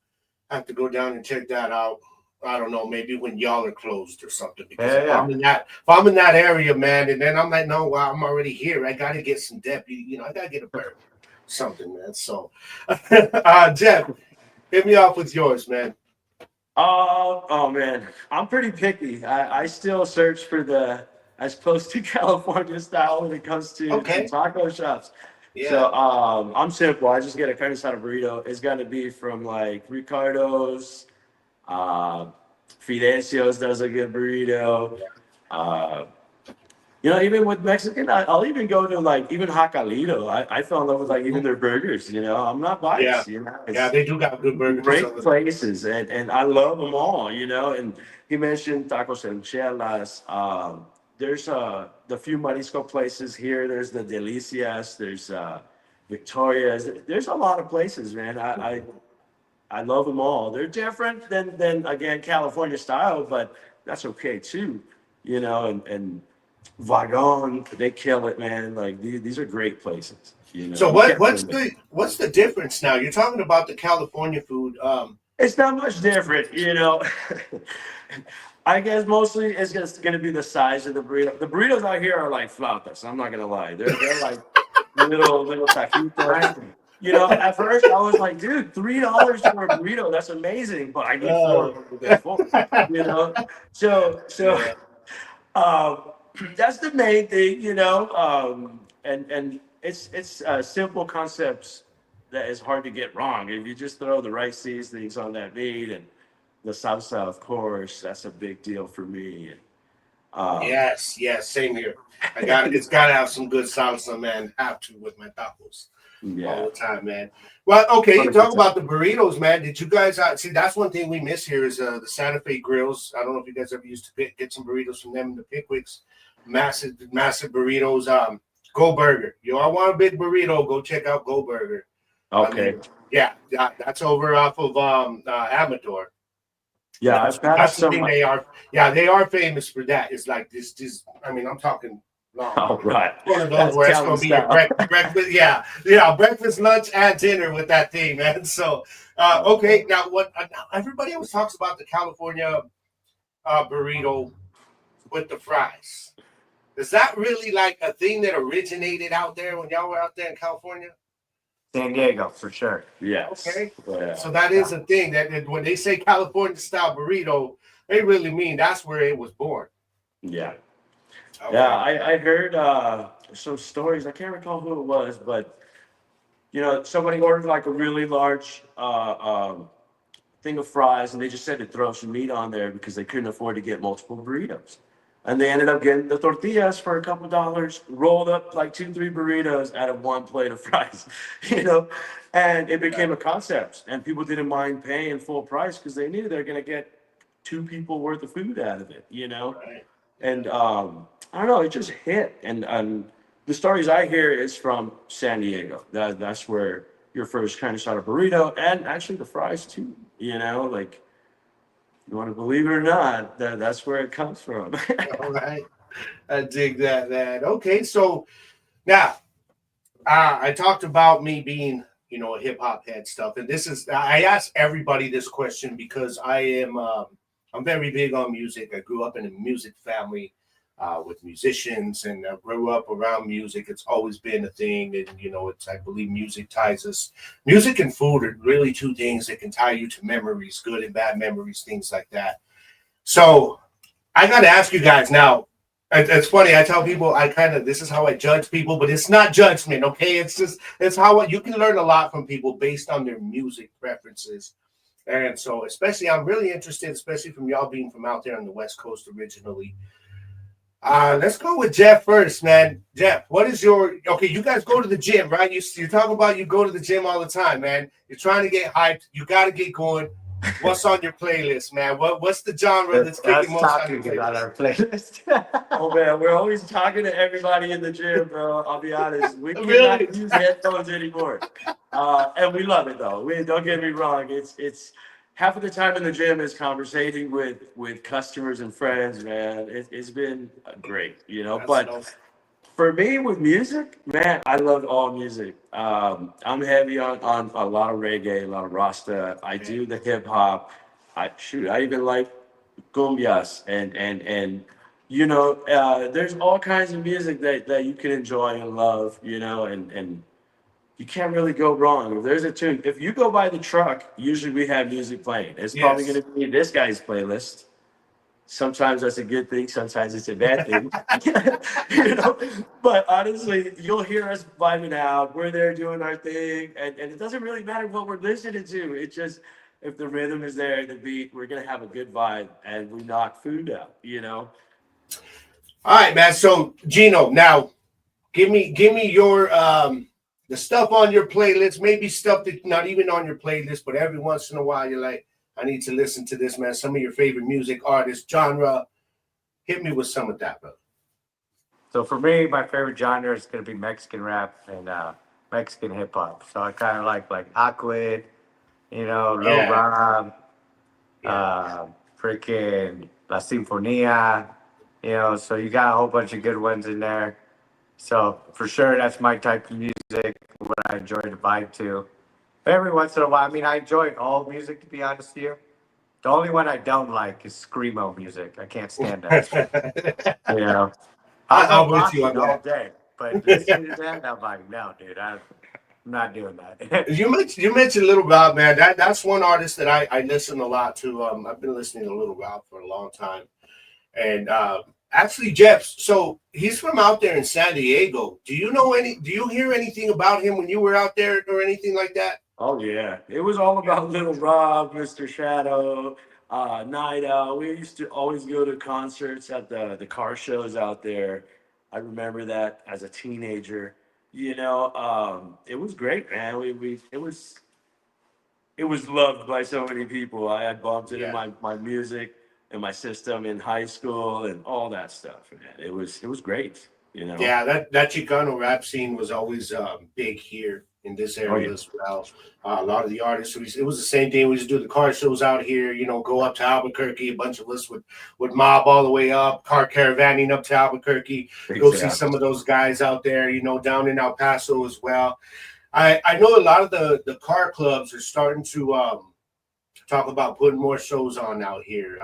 go down and check that out. I don't know, maybe when y'all are closed or something. Because if I'm in that area, man, and then I'm like, no, well, I'm already here. I got to get some deputy. I got to get a burger, something, man. So, Jeff, hit me off with yours, man. Oh man, I'm pretty picky. I still search for the as close to California style when it comes to taco shops. Yeah. So I'm simple. I just get a carne asada burrito. It's gonna be from like Ricardo's. Fidencios does a good burrito. Uh, even with Mexican, I'll even go to like even Jacalito. I fell in love with like even their burgers. I'm not Yeah, biased. yeah, It's they do got good burgers great over there. places, and I love them all. And he mentioned tacos and chelas. There's the few Marisco places here. There's the Delicias. There's Victoria's. There's a lot of places, man. I love them all. They're different than again California style, but that's okay too. And Wagon, they kill it, man. Like these are great places. So You can't what's win it. the difference now? You're talking about the California food. It's not much different. I guess mostly it's just gonna be the size of the burrito. The burritos out here are like flautas. I'm not gonna lie. They're like little taquitos. At first I was like, dude, $3 for a burrito, that's amazing, but I need four Oh. to get full. You know, so Yeah. um, that's the main thing. And it's simple concepts that is hard to get wrong. If you just throw the right seasonings on that meat and the salsa, of course, that's a big deal for me. And, Yes, same here. It's gotta have some good salsa, man. Have to with my tacos all yeah, the time, man. Well, okay, you talk 100%. about the burritos, man. Did you guys see? That's one thing we miss here is the Santa Fe grills. I don't know if you guys ever used to get some burritos from them. The Pickwicks, massive burritos. Go Burger. I want a big burrito. Go check out Go Burger. I Okay. mean, yeah, that's over off of Amador. Yeah, I've had That's the thing some. they are. Yeah, they are famous for that. It's like this. I mean, I'm talking long. Oh, right. One of those That's where it's Cali gonna be your style. breakfast. Yeah, breakfast, lunch, and dinner with that thing, man. So, okay, now what? Now everybody always talks about the California burrito with the fries. Is that really like a thing that originated out there when y'all were out there in California? San Diego for sure. Yes. Okay, Yeah. so that is a thing that when they say California style burrito, they really mean that's where it was born. Yeah. Okay. Yeah, I heard some stories. I can't recall who it was, but somebody ordered like a really large thing of fries, and they just said to throw some meat on there because they couldn't afford to get multiple burritos. And they ended up getting the tortillas for a couple dollars, rolled up like 2, 3 burritos out of one plate of fries, and it became a concept. And people didn't mind paying full price because they knew they're going to get 2 people worth of food out of it. Right. And I don't know, it just hit. And the stories I hear is from San Diego. That's where your first kind of shot of burrito, and actually the fries too. Like you want to believe it or not, that's where it comes from. All right. I dig that, man. Okay, so now I talked about me being, a hip hop head stuff, and I ask everybody this question because I'm very big on music. I grew up in a music family with musicians, and I grew up around music. It's always been a thing, and I believe music ties us. Music and food are really two things that can tie you to memories, good and bad memories, things like that. So I got to ask you guys now. It's funny. I tell people this is how I judge people, but it's not judgment. Okay, it's how you can learn a lot from people based on their music preferences. And so, especially, I'm really interested, especially from y'all being from out there on the West Coast originally. Let's go with Jeff first, man. Jeff, what is okay? You guys go to the gym, right? You talk about you go to the gym all the time, man. You're trying to get hyped. You got to get going. What's on your playlist, man? What's the genre that's kicking most on your Talking about playlist? our playlist. Oh man, we're always talking to everybody in the gym, bro. I'll be honest, we Really? cannot use headphones anymore, and we love it though. Don't get me wrong. It's half of the time in the gym is conversating with customers and friends, man. It's been great, But for me with music, man, I love all music. I'm heavy on a lot of reggae, a lot of Rasta. I do the hip hop. I even like cumbias and there's all kinds of music that you can enjoy and love, and you can't really go wrong. If there's a tune, if you go by the truck, usually we have music playing. It's probably Yes. going to be this guy's playlist. Sometimes that's a good thing, sometimes it's a bad thing. But honestly, you'll hear us vibing out. We're there doing our thing, and it doesn't really matter what we're listening to. It's just if the rhythm is there, the beat, we're gonna have a good vibe, and we knock food out. All right, man. So Gino, now give me your the stuff on your playlist, maybe stuff that's not even on your playlist, but every once in a while you're like, I need to listen to this, man. Some of your favorite music artists, genre. Hit me with some of that, bro. So for me, my favorite genre is gonna be Mexican rap and Mexican hip hop. So I kind of like Aquid, Lil Yeah, Rob, yeah, freaking La Sinfonia. So you got a whole bunch of good ones in there. So for sure, that's my type of music. What I enjoy to vibe to. But every once in a while, I mean, I enjoy all music to be honest with you. The only one I don't like is screamo music. I can't stand that shit. You know, I I'm love with you rocking on all that. day, but listening to that, I'm like, no, dude, I'm not doing that. You mentioned Little Rob, man. That's one artist that I listen a lot to. I've been listening to Little Rob for a long time, and actually, Jeff. So he's from out there in San Diego. Do you know any? Do you hear anything about him when you were out there or anything like that? Oh yeah, it was all about Little Rob, Mr. Shadow, Night Owl. We used to always go to concerts at the car shows out there. I remember that as a teenager. It was great, man. It was loved by so many people. I had bumped it in Yeah. my music and my system in high school and all that stuff, man. It was great. Yeah, that Chicano rap scene was always big here in this Oh area yeah. as well. A lot of the artists, it was the same thing. We used to do the car shows out here, go up to Albuquerque. A bunch of us would mob all the way up, car caravanning up to Albuquerque, go see some Exactly. of those guys out there, down in El Paso as well. I know a lot of the car clubs are starting to talk about putting more shows on out here.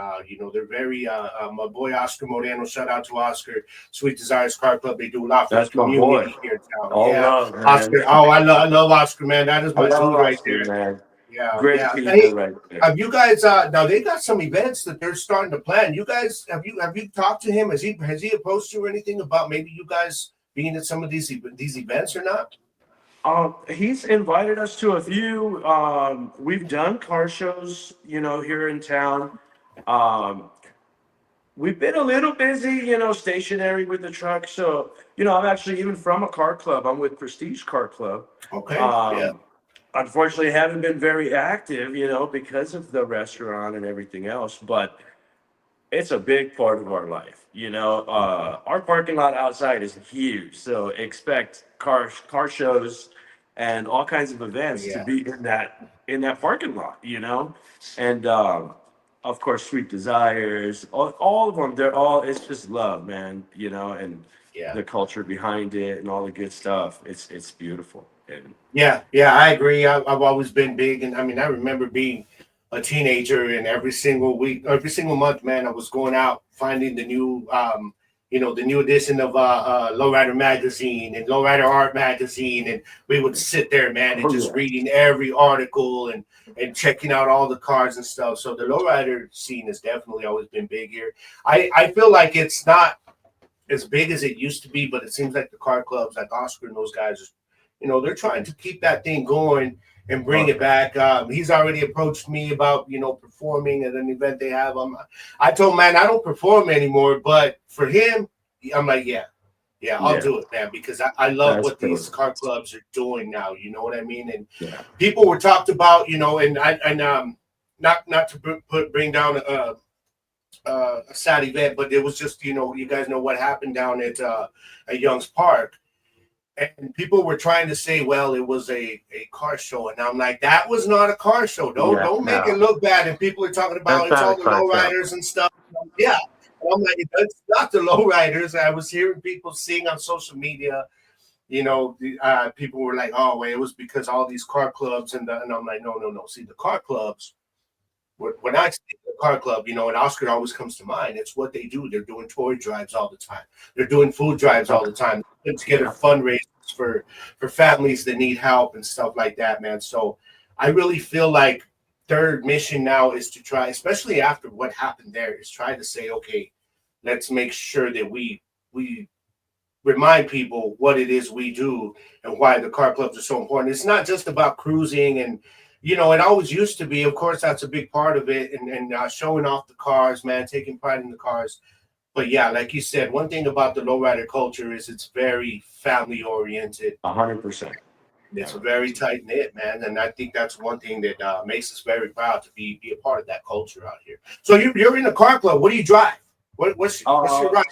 They're very my boy Oscar Moreno. Shout out to Oscar, Sweet Desires Car Club. They do a lot for the That's my boy. community here in town. All Yeah, love, man. Oscar. Oh, I love Oscar, man. That is I my love dude right Oscar, there. man. Yeah, Great yeah. people Hey, right there. have you guys now they got some events that they're starting to plan. You guys have you talked to him? Has he approached you or anything about maybe you guys being at some of these events or not? He's invited us to a few. We've done car shows, here in town. Um, we've been a little busy, stationary with the truck. So, I'm actually even from a car club. I'm with Prestige Car Club. Okay. Yeah. Um, Unfortunately, haven't been very active, because of the restaurant and everything else. But it's a big part of our life. Our parking lot outside is huge, so expect car shows and all kinds of events to Yeah. be in that parking lot. And of course, Sweet Desires, all of them. They're all. It's just love, man. And Yeah. the culture behind it and all the good stuff. It's beautiful. And Yeah, yeah, I agree. I've always been big, and I mean, I remember being a teenager, and every single week, every single month, man, I was going out finding the new edition of Lowrider magazine and Lowrider Art magazine, and we would sit there, man, and oh just yeah, reading every article and checking out all the cars and stuff. So the lowrider scene has definitely always been big here. I feel like it's not as big as it used to be, but it seems like the car clubs, like Oscar and those guys, they're trying to keep that thing going and bring oh it yeah, back. He's already approached me about, performing at an event they have. I told him, man, I don't perform anymore, but for him, I'm like, yeah, yeah, I'll yeah. do it, man, because I love That's what these cool. car clubs are doing now. You know what I mean? And Yeah. people were talked about, not to bring down a sad event, but it was just, you guys know what happened down at Young's Park, and people were trying to say, well, it was a car show, and I'm like, that was not a car show. Yeah. Don't make it No, look bad. And people are talking about That's it's not a all the car show. lowriders and stuff. Yeah, and I'm like, it's not the lowriders. I was hearing people sing on social media. People were like, oh, well, it was because all these car clubs, and I'm like, no, no, no. See, the car clubs. When I say the car club, and Oscar always comes to mind, it's what they do. They're doing toy drives all the time. They're doing food drives all the time. They're putting together yeah. fundraisers for families that need help and stuff like that, man. So I really feel like their mission now is to try, especially after what happened there, is try to say, okay, let's make sure that we remind people what it is we do and why the car clubs are so important. It's not just about cruising and it always used to be. Of course, that's a big part of it, and showing off the cars, man, taking pride in the cars. But yeah, like you said, one thing about the lowrider culture is it's very family oriented. 100%. It's very tight knit, man, and I think that's one thing that makes us very proud to be a part of that culture out here. So you're in a car club. What do you drive? What's your ride?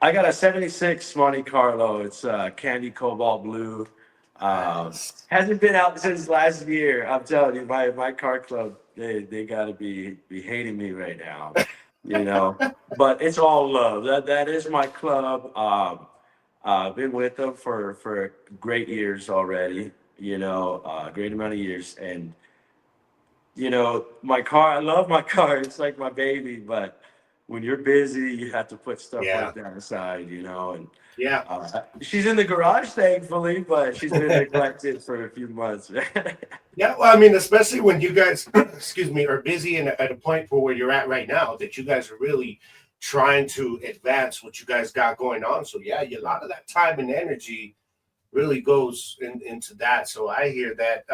I got a 76 Monte Carlo. It's candy cobalt blue. Hasn't been out since last year. I'm telling you, my car club, they gotta be hating me right now, you know. But it's all love. That is my club. I've been with them for great years already. You know, great amount of years, and you know, my car. I love my car. It's like my baby. But when you're busy, you have to put stuff like that aside. You know, and Yeah. she's in the garage, thankfully, but she's been neglected for a few months. Yeah, well, I mean, especially when you guys, excuse me, are busy and at a point for where you're at right now, that you guys are really trying to advance what you guys got going on. So yeah, a lot of that time and energy really goes into that. So I hear that.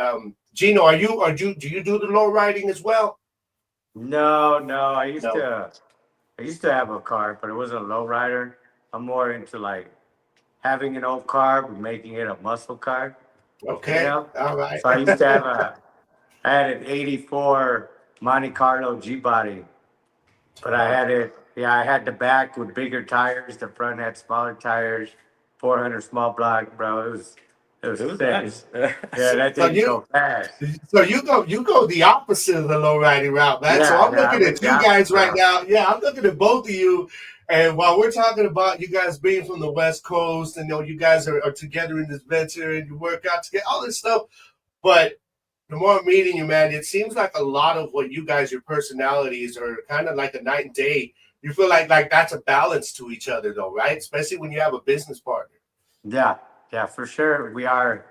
Gino, do you do the low riding as well? No, I used to have a car, but it wasn't a low rider. I'm more into like having an old car, but making it a muscle car. Okay, You know? all right. So I used to I had an 84 Monte Carlo G-body, but I had the back with bigger tires. The front had smaller tires, 400 small block, bro. It was sick. Nice. Yeah, that thing go fast. So you go the opposite of the low riding route, man. So I'm looking at you guys right now. Yeah, I'm looking at both of you. And while we're talking about you guys being from the West Coast, and you guys are together in this venture and you work out together, all this stuff. But the more I'm meeting you, man, it seems like a lot of what you guys, your personalities are kind of like a night and day. You feel like that's a balance to each other, though, right? Especially when you have a business partner. Yeah, for sure. We are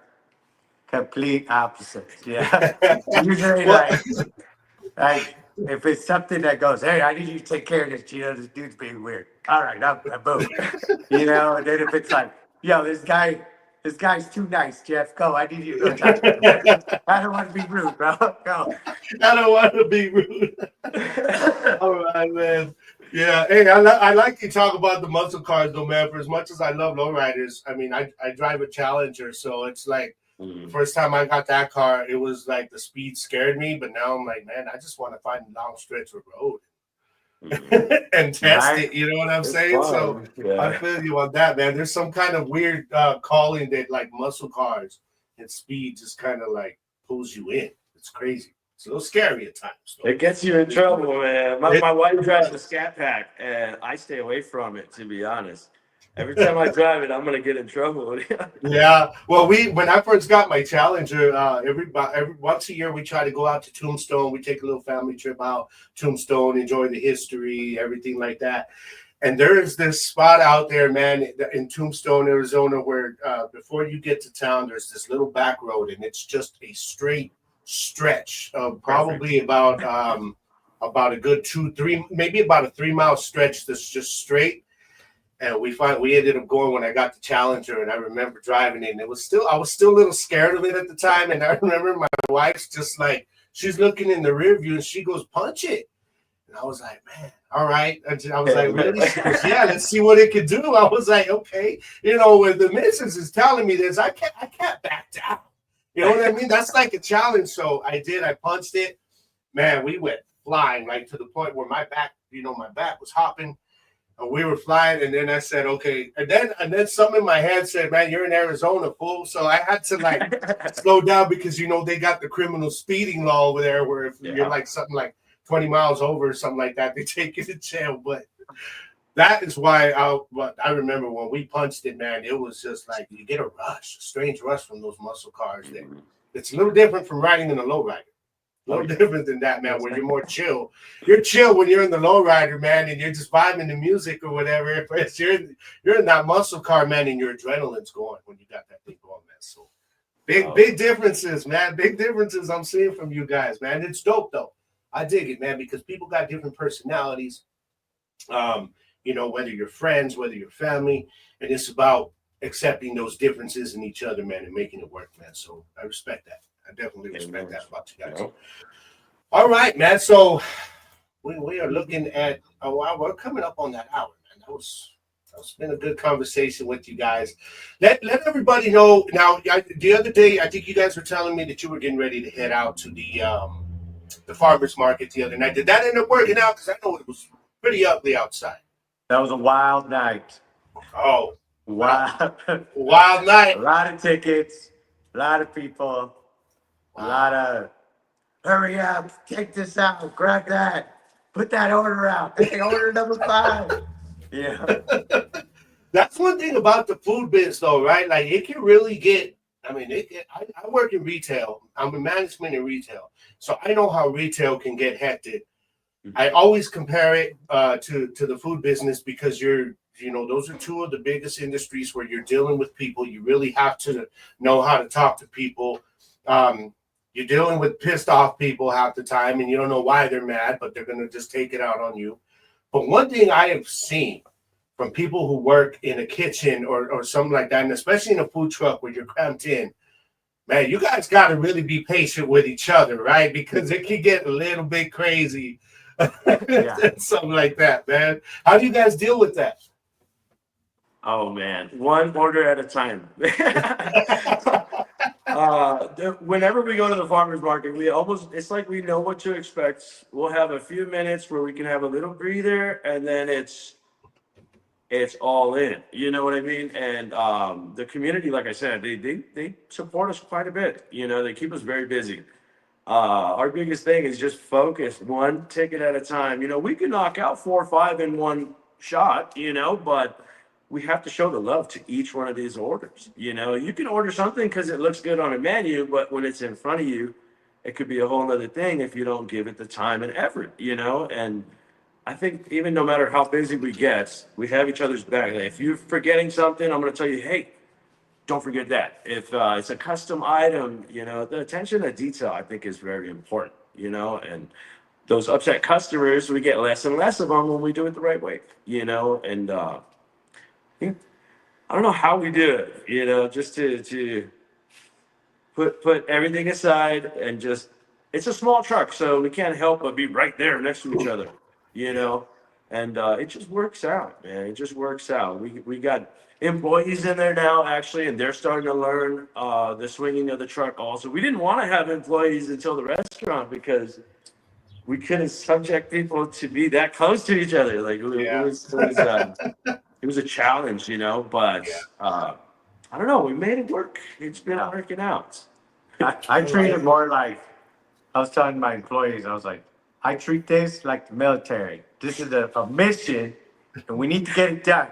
complete opposites. Yeah. Usually, like if it's something that goes, hey, I need you to take care of this, Gino. This dude's being weird. All right, I'm boom. You know, and then if it's like, yo, this guy's too nice, Jeff. Go. I need you to go talk to him. I don't want to be rude, bro. Go. I don't want to be rude. All right, man. Yeah. Hey, I like you talk about the muscle cars, though, man. For as much as I love lowriders, I mean, I drive a Challenger, so it's like the first time I got that car, it was like the speed scared me, but now I'm like, man, I just want to find a long stretch of road and test it. You know what I'm saying? Fun. So I feel you on that, man. There's some kind of weird calling that like muscle cars and speed just kind of like pulls you in. It's crazy. It's a little scary at times. It gets you in trouble, man. My wife drives a Scat Pack, and I stay away from it, to be honest. Every time I drive it, I'm gonna get in trouble. Yeah. Well, when I first got my Challenger, every once a year we try to go out to Tombstone. We take a little family trip out Tombstone, enjoy the history, everything like that. And there is this spot out there, man, in Tombstone, Arizona, where before you get to town, there's this little back road, and it's just a straight stretch of probably about a good 2-3, maybe about a 3-mile stretch that's just straight. And we ended up going when I got the Challenger, and I remember driving it, and I was still a little scared of it at the time. And I remember my wife's just like, she's looking in the rear view and she goes, punch it. And I was like, man, all right. And I was like, really? She goes, yeah, let's see what it could do. I was like, okay. You know, when the missus is telling me this, I can't back down. You know what I mean? That's like a challenge. So I punched it. Man, we went flying, like to the point where my back was hopping. And we were flying, and then I said, okay. And then something in my head said, man, you're in Arizona, fool. So I had to like slow down because, they got the criminal speeding law over there where if you're like something like 20 miles over or something like that, they take you to jail. But that is why I remember when we punched it, man, it was just like you get a strange rush from those muscle cars. It's a little different from riding in a low rider. A little different than that, man, where you're more chill. You're chill when you're in the lowrider, man, and you're just vibing the music or whatever. But you're in that muscle car, man, and your adrenaline's going when you got that thing going, man. So big differences, man. Big differences I'm seeing from you guys, man. It's dope, though. I dig it, man, because people got different personalities. Whether you're friends, whether you're family, and it's about accepting those differences in each other, man, and making it work, man. So I respect that. I definitely respect that about you guys. All right, man. So we are looking at we're coming up on that hour, man. It's been a good conversation with you guys. Let everybody know now. The other day, I think you guys were telling me that you were getting ready to head out to the farmers market the other night. Did that end up working out? Because I know it was pretty ugly outside. That was a wild night. Oh, Wild, wild night. A lot of tickets, a lot of people, a lot of hurry up, take this out, grab that, put that order out. Hey, order number 5. Yeah. That's one thing about the food biz, though, right? Like it can really get. I mean, I work in retail. I'm in management in retail, so I know how retail can get hectic. I always compare it to the food business because those are two of the biggest industries where you're dealing with people. You really have to know how to talk to people. You're dealing with pissed off people half the time, and you don't know why they're mad, but they're going to just take it out on you. But one thing I have seen from people who work in a kitchen or something like that, and especially in a food truck where you're cramped in, man, you guys got to really be patient with each other, right? Because it can get a little bit crazy. Something like that, man. How do you guys deal with that? Oh man, one order at a time. Whenever we go to the farmers market, it's like we know what to expect. We'll have a few minutes where we can have a little breather, and then it's all in. You know what I mean? And the community, like I said, they support us quite a bit. They keep us very busy. Our biggest thing is just focus one ticket at a time. We can knock out 4 or 5 in one shot, but we have to show the love to each one of these orders. You can order something because it looks good on a menu, but when it's in front of you, it could be a whole other thing if you don't give it the time and effort, and I think even no matter how busy we get, we have each other's back. Like, if you're forgetting something, I'm going to tell you, hey, don't forget that. If it's a custom item, the attention to detail, I think, is very important, and those upset customers, we get less and less of them when we do it the right way, and I don't know how we do it, just to put everything aside and just, it's a small truck, so we can't help but be right there next to each other, and it just works out, man. It just works out. We got employees in there now, actually, and they're starting to learn the swinging of the truck also. We didn't want to have employees until the restaurant because we couldn't subject people to be that close to each other. Like it was a challenge, but I don't know. We made it work. It's been working out. I treat it more like, I was telling my employees, I was like, I treat this like the military. This is a mission, and we need to get it done.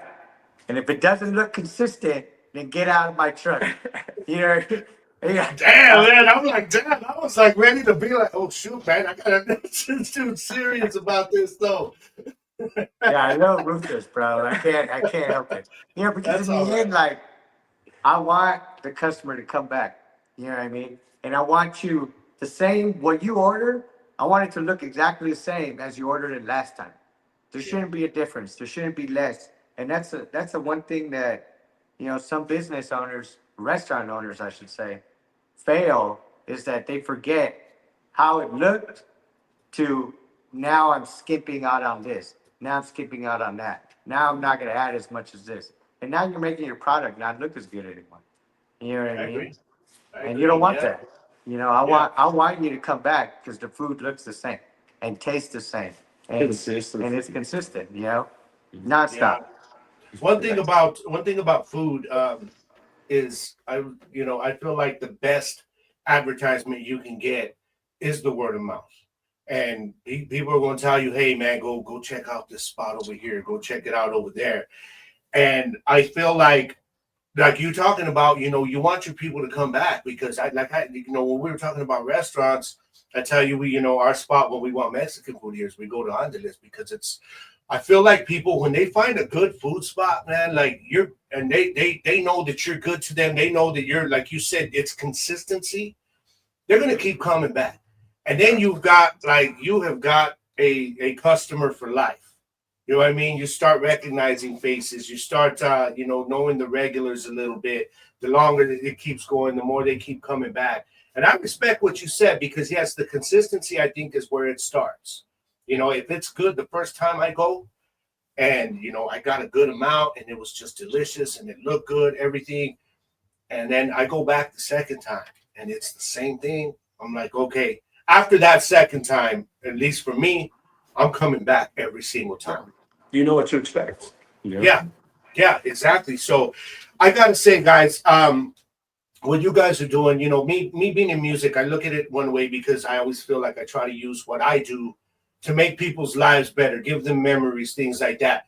And if it doesn't look consistent, then get out of my truck. Yeah. Damn, man. I'm like, damn. I was like ready to be like, oh shoot, man. I gotta shoot serious about this though. Yeah, I love roofers, bro. I can't help it. Because in the end, like, I want the customer to come back. You know what I mean? And I want what you order, I want it to look exactly the same as you ordered it last time. There shouldn't be a difference. There shouldn't be less. And that's the one thing that, some business owners, restaurant owners, I should say, fail, is that they forget how it looked to now I'm skipping out on this. Now I'm skipping out on that. Now I'm not going to add as much as this. And now you're making your product not look as good anymore. You know what I mean? Agree. And you don't want that. I want you to come back because the food looks the same and tastes the same. And it's consistent, nonstop. Yeah. One thing about food is I feel like the best advertisement you can get is the word of mouth. And people are going to tell you, hey man, go check out this spot over here, go check it out over there. And I feel like you talking about, you want your people to come back because when we were talking about restaurants, I tell you, our spot when we want Mexican food here is we go to Angeles because I feel like people, when they find a good food spot, man, like they know that you're good to them. They know that you're, like you said, it's consistency. They're going to keep coming back. And then you have got a customer for life. You know what I mean? You start recognizing faces. You start, knowing the regulars a little bit. The longer that it keeps going, the more they keep coming back. And I respect what you said because, yes, the consistency, I think, is where it starts. If it's good the first time I go, and I got a good amount, and it was just delicious, and it looked good, everything. And then I go back the second time, and it's the same thing. I'm like, okay. After that second time, at least for me, I'm coming back every single time. You know what to expect. You know? Yeah, exactly. So I gotta say, guys, what you guys are doing, me being in music, I look at it one way because I always feel like I try to use what I do to make people's lives better, give them memories, things like that.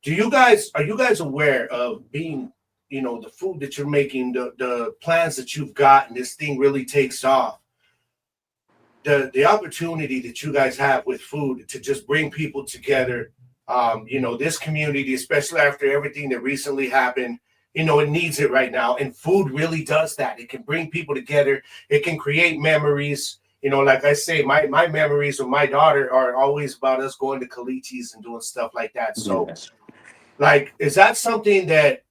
Are you guys aware of being, the food that you're making, the plans that you've got, and this thing really takes off? The opportunity that you guys have with food to just bring people together, this community, especially after everything that recently happened, it needs it right now. And food really does that. It can bring people together. It can create memories. Like I say, my memories with my daughter are always about us going to Kalichi's and doing stuff like that. So, Yes. like, is that something that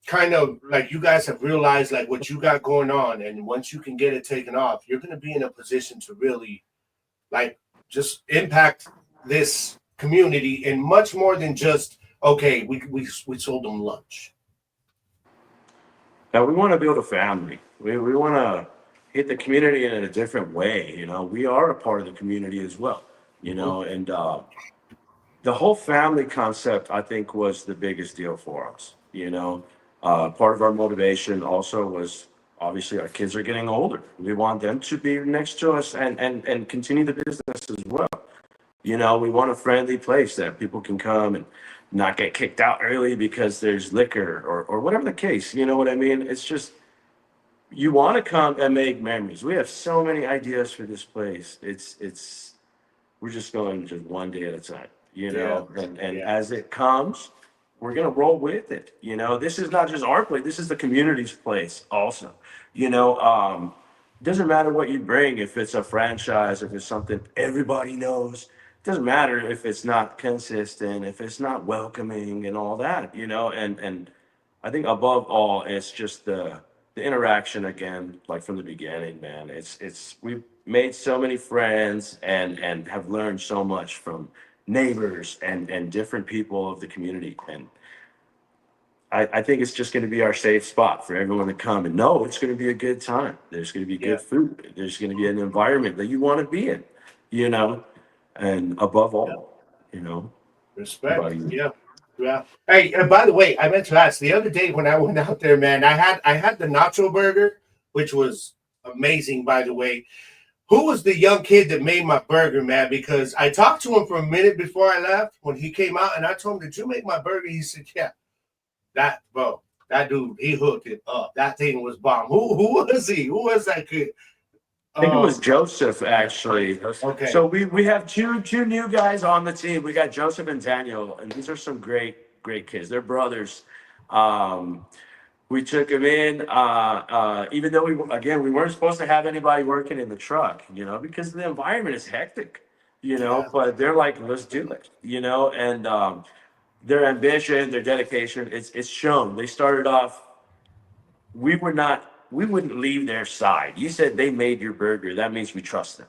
kind of like you guys have realized, like what you got going on, and once you can get it taken off, you're going to be in a position to really, like, just impact this community in much more than just, okay, we sold them lunch. Now we want to build a family. We want to hit the community in a different way. We are a part of the community as well. And the whole family concept, I think, was the biggest deal for us. Part of our motivation also was obviously our kids are getting older. We want them to be next to us and continue the business as well. We want a friendly place that people can come and not get kicked out early because there's liquor or whatever the case. You know what I mean? It's just, you want to come and make memories. We have so many ideas for this place. We're just going just one day at a time, and as it comes, we're going to roll with it. This is not just our place. This is the community's place also. Doesn't matter what you bring, if it's a franchise, if it's something everybody knows. Doesn't matter if it's not consistent, if it's not welcoming and all that, and I think above all, it's just the interaction again, like from the beginning, man. We've made so many friends and have learned so much from neighbors and different people of the community. And I think it's just going to be our safe spot for everyone to come and know it's going to be a good time. There's going to be good food. There's going to be an environment that you want to be in, and above all, Respect. Yeah. Hey, and by the way, I meant to ask the other day when I went out there, man. I had the nacho burger, which was amazing, by the way. Who was the young kid that made my burger, man? Because I talked to him for a minute before I left when he came out, and I told him, "Did you make my burger?" He said, "Yeah." That dude, he hooked it up. That thing was bomb. Who was he? Who was that kid? I think it was Joseph, actually. Okay. So we have two new guys on the team. We got Joseph and Daniel, and these are some great kids. They're brothers. We took them in, even though we weren't supposed to have anybody working in the truck, because the environment is hectic, But they're like, let's do it, and their ambition, their dedication, it's shown. They started off. We wouldn't leave their side. You said they made your burger. That means we trust them,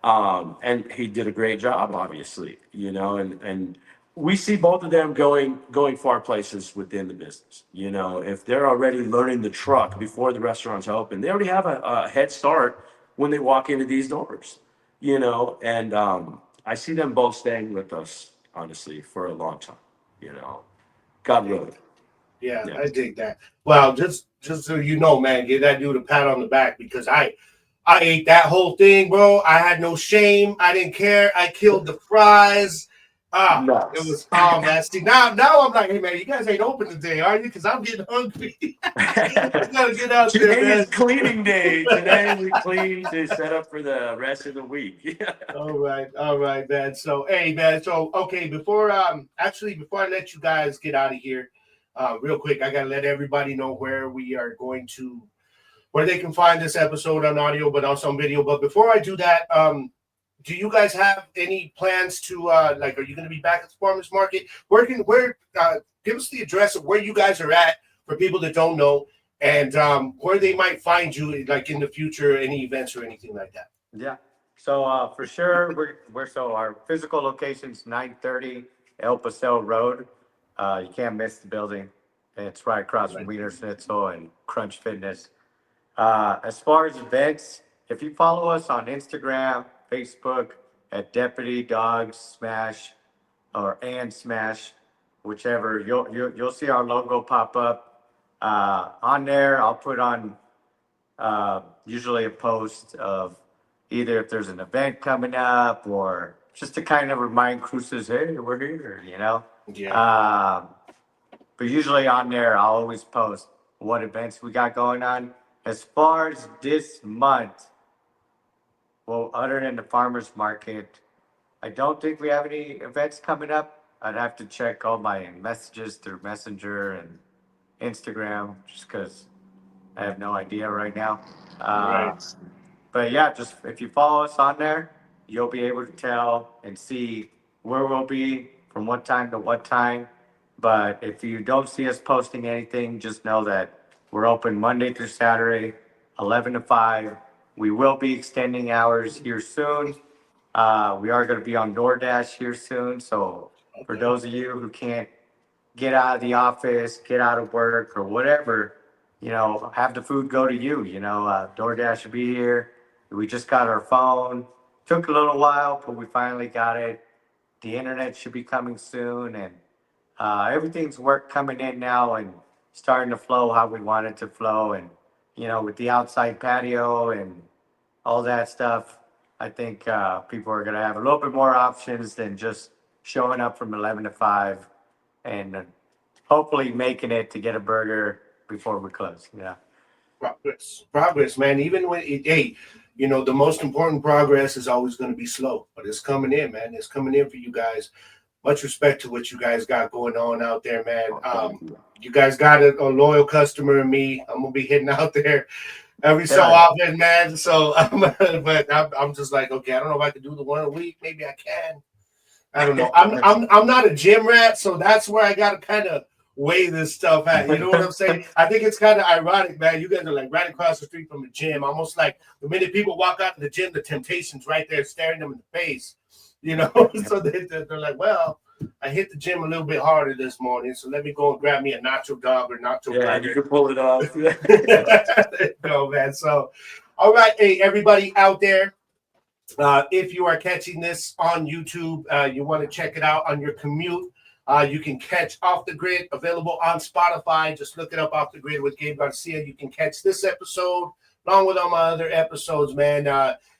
and he did a great job, obviously, and we see both of them going far places within the business. If they're already learning the truck before the restaurant's open, they already have a head start when they walk into these doors, and I see them both staying with us, honestly, for a long time, God willing. Yeah, I dig that. Well, just so you know, man, give that dude a pat on the back because I ate that whole thing, bro. I had no shame. I didn't care. I killed the fries. Nice. It was man. See, now I'm like, hey man, you guys ain't open today, are you? Because I'm getting hungry. I gotta get out there, Today man. is cleaning day. Today we clean to set up for the rest of the week. All right, man. So hey, man. So okay, before I let you guys get out of here, real quick, I gotta let everybody know where they can find this episode on audio, but also on video. But before I do that, do you guys have any plans to are you going to be back at the farmers market? Give us the address of where you guys are at for people that don't know, and where they might find you, like in the future, any events or anything like that. Yeah. So for sure, our physical location's 930 El Paseo Road. You can't miss the building. It's right across from Wiener Schnitzel and Crunch Fitness. As far as events, if you follow us on Instagram, Facebook at Deputy Dawgz Smash and Smash, whichever, you'll see our logo pop up. On there, I'll put on usually a post of either if there's an event coming up or just to kind of remind Cruces, hey, we're here, you know? Yeah. But usually on there, I'll always post what events we got going on. As far as this month, well, other than the farmer's market, I don't think we have any events coming up. I'd have to check all my messages through Messenger and Instagram just because I have no idea right now. Right. But yeah, just if you follow us on there, you'll be able to tell and see where we'll be from what time to what time. But if you don't see us posting anything, just know that we're open Monday through Saturday, 11 to 5. We will be extending hours here soon. We are going to be on DoorDash here soon. So for those of you who can't get out of the office, get out of work or whatever, you know, have the food go to you. You know, DoorDash will be here. We just got our phone. Took a little while, but we finally got it. The internet should be coming soon, and everything's coming in now and starting to flow how we want it to flow. And you know, with the outside patio and all that stuff, I think people are going to have a little bit more options than just showing up from 11 to 5 and hopefully making it to get a burger before we close. Yeah. Progress, man. Even when hey, you know, the most important progress is always going to be slow, but it's coming in, man. It's coming in for you guys. Much respect to what you guys got going on out there, man. You guys got a loyal customer in me. I'm gonna be hitting out there every so often, man. So, but I'm just like, okay, I don't know if I can do the one a week. Maybe I can. I don't know. I'm not a gym rat, so that's where I got to kind of weigh this stuff at. You know what I'm saying? I think it's kind of ironic, man. You guys are like right across the street from a gym, almost like the minute people walk out of the gym, the temptation's right there staring them in the face. You know, so they're like, well, I hit the gym a little bit harder this morning, so let me go and grab me a nacho dog or nacho burger. You can pull it off. There you go, man. So, all right, hey, everybody out there, if you are catching this on YouTube, you want to check it out on your commute, you can catch Off the Grid, available on Spotify. Just look it up, Off the Grid with Gabe Garcia. You can catch this episode along with all my other episodes, man.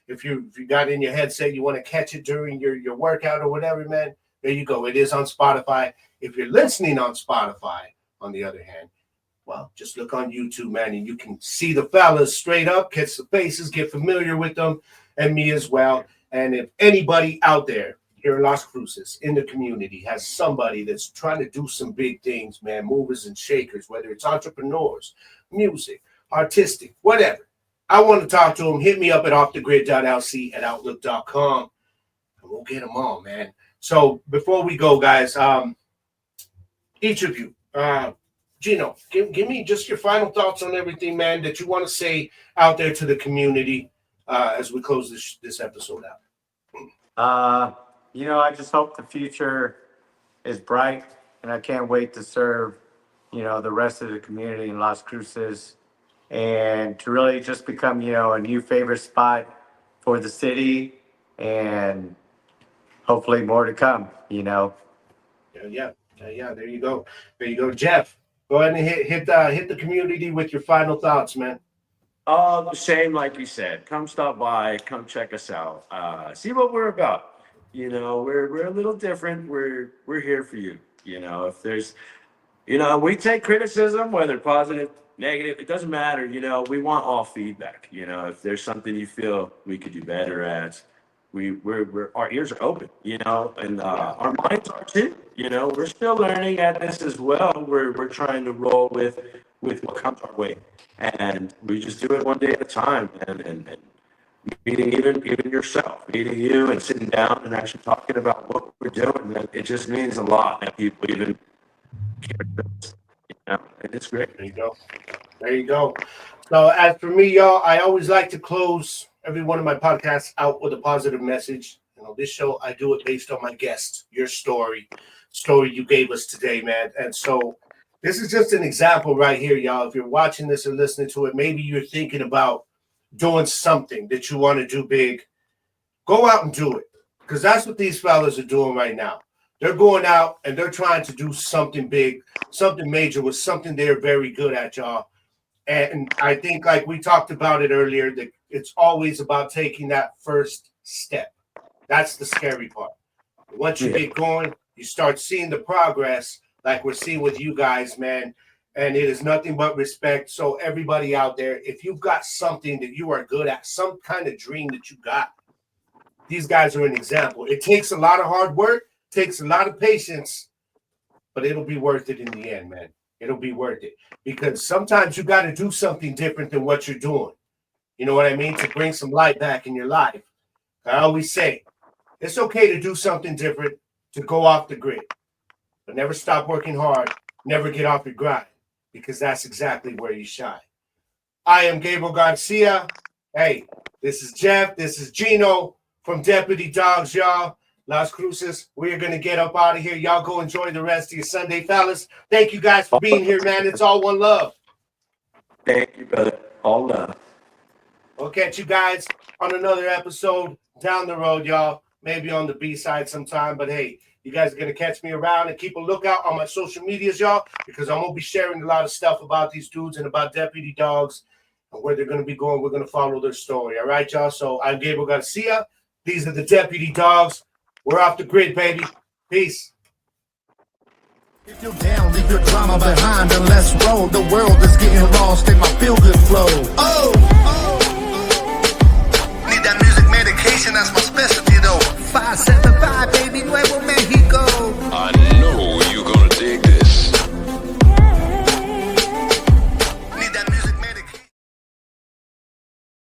If you got in your headset, you want to catch it during your workout or whatever, man, there you go. It is on Spotify. If you're listening on Spotify, on the other hand, well, just look on YouTube, man, and you can see the fellas straight up, catch the faces, get familiar with them, and me as well. And if anybody out there here in Las Cruces, in the community, has somebody that's trying to do some big things, man, movers and shakers, whether it's entrepreneurs, music, artistic, whatever, I want to talk to them. Hit me up at offthegrid.lc@outlook.com, and we'll get them on, man. So before we go, guys, each of you, Gino, give me just your final thoughts on everything, man, that you want to say out there to the community as we close this episode out. You know, I just hope the future is bright, and I can't wait to serve, you know, the rest of the community in Las Cruces, and to really just become, you know, a new favorite spot for the city, and hopefully more to come, you know. Yeah. There you go. Jeff, go ahead and hit the community with your final thoughts, man. Same like you said. Come stop by. Come check us out. See what we're about. You know, we're a little different. We're here for you. You know, if there's, you know, we take criticism, whether positive, negative, it doesn't matter. You know, we want all feedback. You know, if there's something you feel we could do better at, we're our ears are open. You know, and our minds are too. You know, we're still learning at this as well. We're trying to roll with what comes our way, and we just do it one day at a time. And meeting even yourself, meeting you, and sitting down and actually talking about what we're doing. It just means a lot that people even care about us, you know, and it's great. There you go. So as for me, y'all, I always like to close every one of my podcasts out with a positive message. This show, I do it based on my guests, your story you gave us today, man. And so this is just an example right here, y'all. If you're watching this or listening to it, maybe you're thinking about doing something that you want to do big. Go out and do it, because that's what these fellas are doing right now. They're going out and they're trying to do something big, something major with something they're very good at, y'all. And I think, like we talked about it earlier, that it's always about taking that first step. That's the scary part. Once you get going, you start seeing the progress like we're seeing with you guys, man. And it is nothing but respect. So everybody out there, if you've got something that you are good at, some kind of dream that you got, these guys are an example. It takes a lot of hard work, takes a lot of patience, but it'll be worth it in the end, man. It'll be worth it, because sometimes you got to do something different than what you're doing. You know what I mean? To bring some light back in your life. I always say, it's okay to do something different, to go off the grid, but never stop working hard. Never get off your grind, because that's exactly where you shine. I am Gabriel Garcia. Hey, this is Jeff. This is Gino from Deputy Dawgz, y'all. Las Cruces. We're going to get up out of here. Y'all go enjoy the rest of your Sunday, fellas. Thank you guys for being here, man. It's all one love. Thank you, brother. All love. We'll catch you guys on another episode down the road, y'all. Maybe on the B-side sometime. But, hey, you guys are going to catch me around, and keep a lookout on my social medias, y'all, because I'm going to be sharing a lot of stuff about these dudes and about Deputy Dawgz and where they're going to be going. We're going to follow their story. All right, y'all? So I'm Gabriel Garcia. These are the Deputy Dawgz. We're off the grid, baby. Peace. If you're down, leave your drama behind and let's roll. The world is getting lost in my feel-good flow. Oh! Need that music medication, that's my specialty.